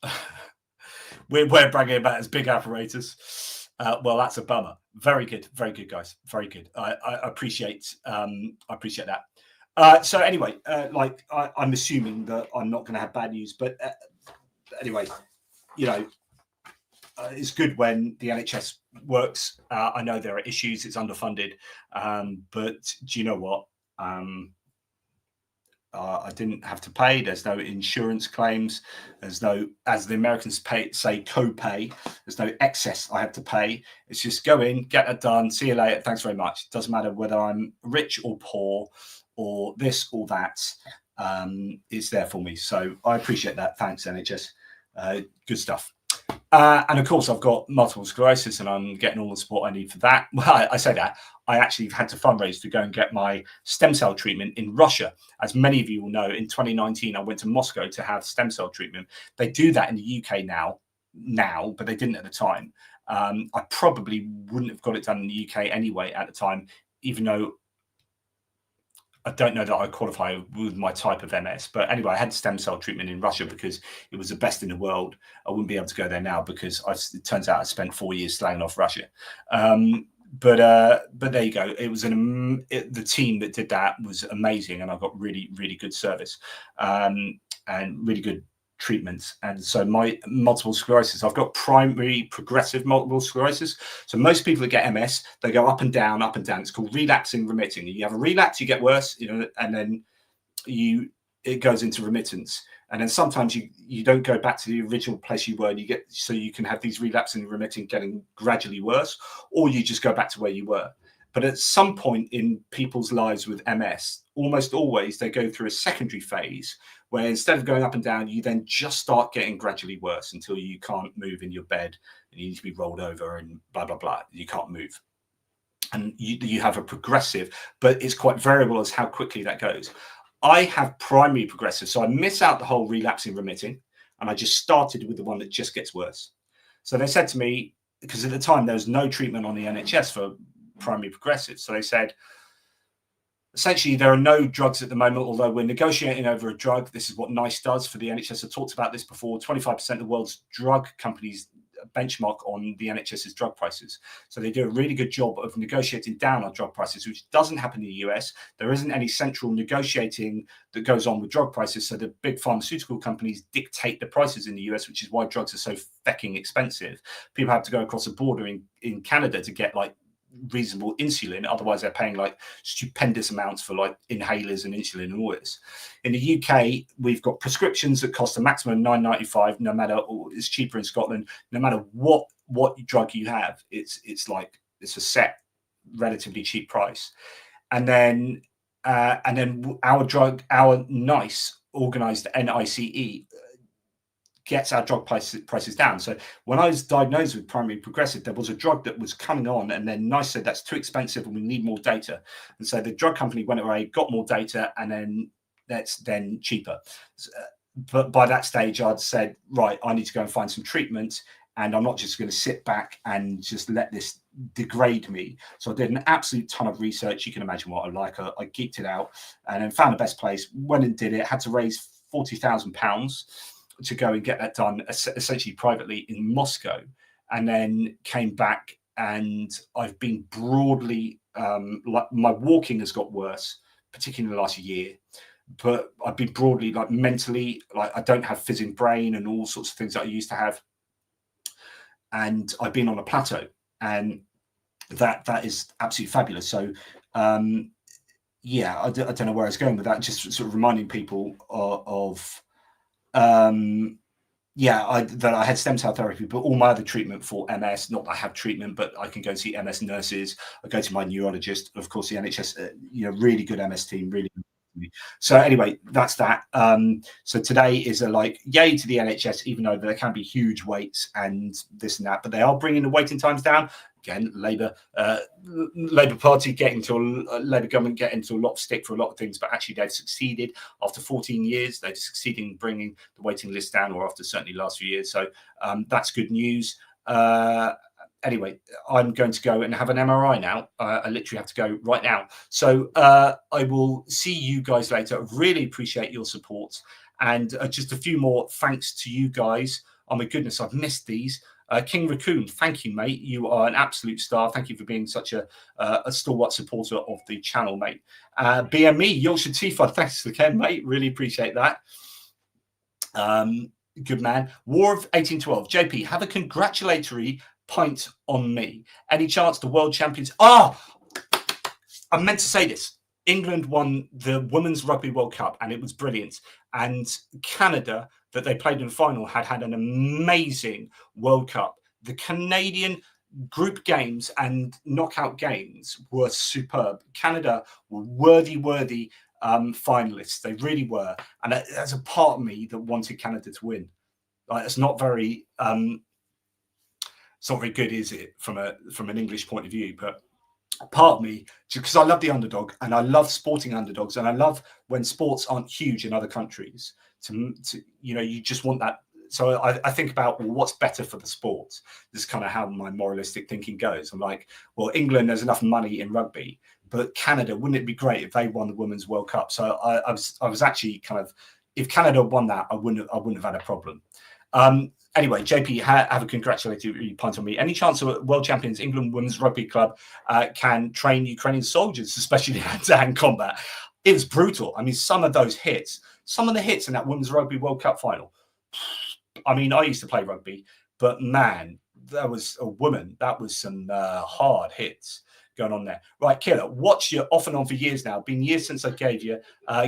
We're bragging about his big apparatus. Well, that's a bummer. Very good, guys. Very good. I appreciate that. So anyway, I'm assuming that I'm not going to have bad news, but anyway, it's good when the NHS works. I know there are issues; it's underfunded, but do you know what? I didn't have to pay. There's no insurance claims. There's no, as the Americans say, co-pay. There's no excess I have to pay. It's just go in, get that done. See you later. Thanks very much. It doesn't matter whether I'm rich or poor or this or that. It's there for me. So I appreciate that. Thanks, NHS. Good stuff. And of course, I've got multiple sclerosis and I'm getting all the support I need for that. Well, I say that. I actually had to fundraise to go and get my stem cell treatment in Russia. As many of you will know, in 2019, I went to Moscow to have stem cell treatment. They do that in the UK now, but they didn't at the time. I probably wouldn't have got it done in the UK anyway at the time, even though I don't know that I qualify with my type of MS. But anyway, I had stem cell treatment in Russia because it was the best in the world. I wouldn't be able to go there now because it turns out I spent 4 years slanging off Russia. But there you go. It was the team that did that was amazing, and I got really, really good service and really good treatments. And so my multiple sclerosis, I've got primary progressive multiple sclerosis. So most people that get MS, they go up and down, up and down. It's called relapsing remitting. You have a relapse, you get worse, and then it goes into remittance. And then sometimes you don't go back to the original place you were, and you can have these relapsing and remitting getting gradually worse, or you just go back to where you were. But at some point in people's lives with MS, almost always they go through a secondary phase where instead of going up and down, you then just start getting gradually worse until you can't move in your bed and you need to be rolled over and blah, blah, blah. You can't move. And you have a progressive, but it's quite variable as how quickly that goes. I have primary progressive, so I miss out the whole relapsing remitting, and I just started with the one that just gets worse. So they said to me, because at the time there was no treatment on the NHS for primary progressive, so they said, essentially, there are no drugs at the moment, although we're negotiating over a drug. This is what NICE does for the NHS. I talked about this before. 25% of the world's drug companies benchmark on the NHS's drug prices. So they do a really good job of negotiating down on drug prices, which doesn't happen in the US. There isn't any central negotiating that goes on with drug prices. So the big pharmaceutical companies dictate the prices in the US, which is why drugs are so fecking expensive. People have to go across the border in Canada to get like reasonable insulin, otherwise they're paying like stupendous amounts for like inhalers and insulin and all this. In the UK, we've got prescriptions that cost a maximum £9.95, no matter, or it's cheaper in Scotland, no matter what drug you have, it's a set relatively cheap price. And then our NICE, organized NICE, gets our drug prices down. So when I was diagnosed with primary progressive, there was a drug that was coming on, and then NICE said that's too expensive and we need more data. And so the drug company went away, got more data, and then that's then cheaper. But by that stage, I'd said, right, I need to go and find some treatment, and I'm not just going to sit back and just let this degrade me. So I did an absolute ton of research. You can imagine what I like. I geeked it out and then found the best place, went and did it, had to raise £40,000 to go and get that done, essentially privately in Moscow, and then came back. And I've been broadly, like my walking has got worse, particularly in the last year, but I've been broadly, like mentally, like I don't have fizzing brain and all sorts of things that I used to have. And I've been on a plateau, and that is absolutely fabulous. So, yeah, I don't know where I was going with that, just sort of reminding people of that I had stem cell therapy, but all my other treatment for MS, not that I have treatment, but I can go and see MS nurses. I go to my neurologist, of course, the NHS, really good MS team, really good. So anyway, that's that. So today is a like yay to the NHS, even though there can be huge waits and this and that, but they are bringing the waiting times down. Again, Labour Party Labour government getting into a lot of stick for a lot of things, but actually they've succeeded after 14 years. They've succeeded in bringing the waiting list down, or after certainly the last few years. So that's good news. Anyway, I'm going to go and have an MRI now. I literally have to go right now. So I will see you guys later. I really appreciate your support. And just a few more thanks to you guys. Oh my goodness, I've missed these. King Raccoon, thank you, mate. You are an absolute star. Thank you for being such a stalwart supporter of the channel, mate. BME, Yorkshire Tifa, thanks again, mate. Really appreciate that. Good man. War of 1812. JP, have a congratulatory pint on me. Any chance the world champions? I meant to say this. England won the Women's Rugby World Cup, and it was brilliant. And Canada, that they played in the final, had an amazing World Cup. The Canadian group games and knockout games were superb. Canada were worthy finalists. They really were. And there's a part of me that wanted Canada to win. Like, it's not very it's not very good, is it, from an English point of view? But part of me, because I love the underdog, and I love sporting underdogs, and I love when sports aren't huge in other countries. To you just want that. So I think about, well, what's better for the sport? This is kind of how my moralistic thinking goes. I'm like, well, England, there's enough money in rugby, but Canada, wouldn't it be great if they won the Women's World Cup? So I was actually kind of, if Canada won that, I wouldn't have had a problem. Anyway, JP, have a congratulatory point on me. Any chance of world champions England Women's Rugby Club can train Ukrainian soldiers, especially hand combat? It was brutal. I mean, some of the hits in that Women's Rugby World Cup final. I mean, I used to play rugby, but man, there was a woman. That was some hard hits going on there. Right, Killer, watch you off and on for years now. Been years since I gave you.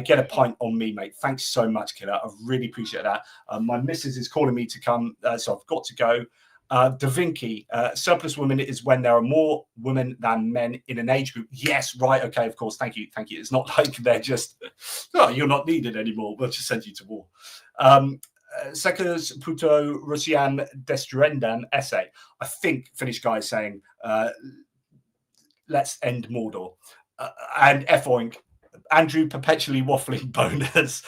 Get a pint on me, mate. Thanks so much, Killer. I really appreciate that. My missus is calling me to come, so I've got to go. Da Vinci, surplus women is when there are more women than men in an age group. Yes, right. Okay, of course. Thank you. Thank you. It's not like they're just, you're not needed anymore. We'll just send you to war. Sekus Puto Russian Destruendam essay. I think Finnish guy is saying, let's end Mordor. And F-Oink, Andrew perpetually waffling bonus.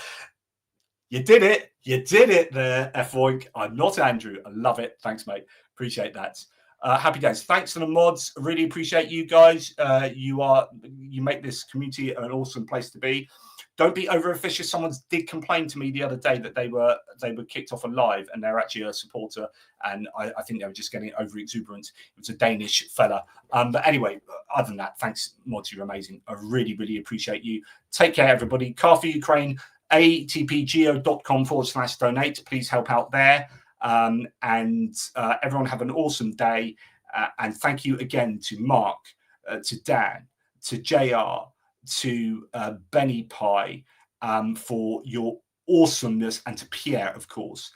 You did it. You did it there, F-Oink. I'm not Andrew. I love it. Thanks, mate. Appreciate that. Happy days. Thanks to the mods. Really appreciate you guys. You make this community an awesome place to be. don't be over officious. Someone did complain to me the other day that they were kicked off a live, and they're actually a supporter, and I think they were just getting over exuberant. It was a Danish fella. But anyway, other than that, thanks, Mods, you're amazing. I really, really appreciate you. Take care, everybody. Car for Ukraine, atpgeo.com/donate. Please help out there. And everyone have an awesome day. And thank you again to Mark, to Dan, to JR, to Benny Pie for your awesomeness, and to Pierre, of course.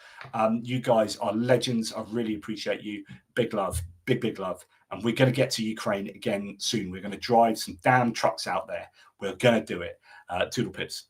You guys are legends. I really appreciate you. Big love, big love. And we're going to get to Ukraine again soon. We're going to drive some damn trucks out there. We're going to do it. Toodle pips.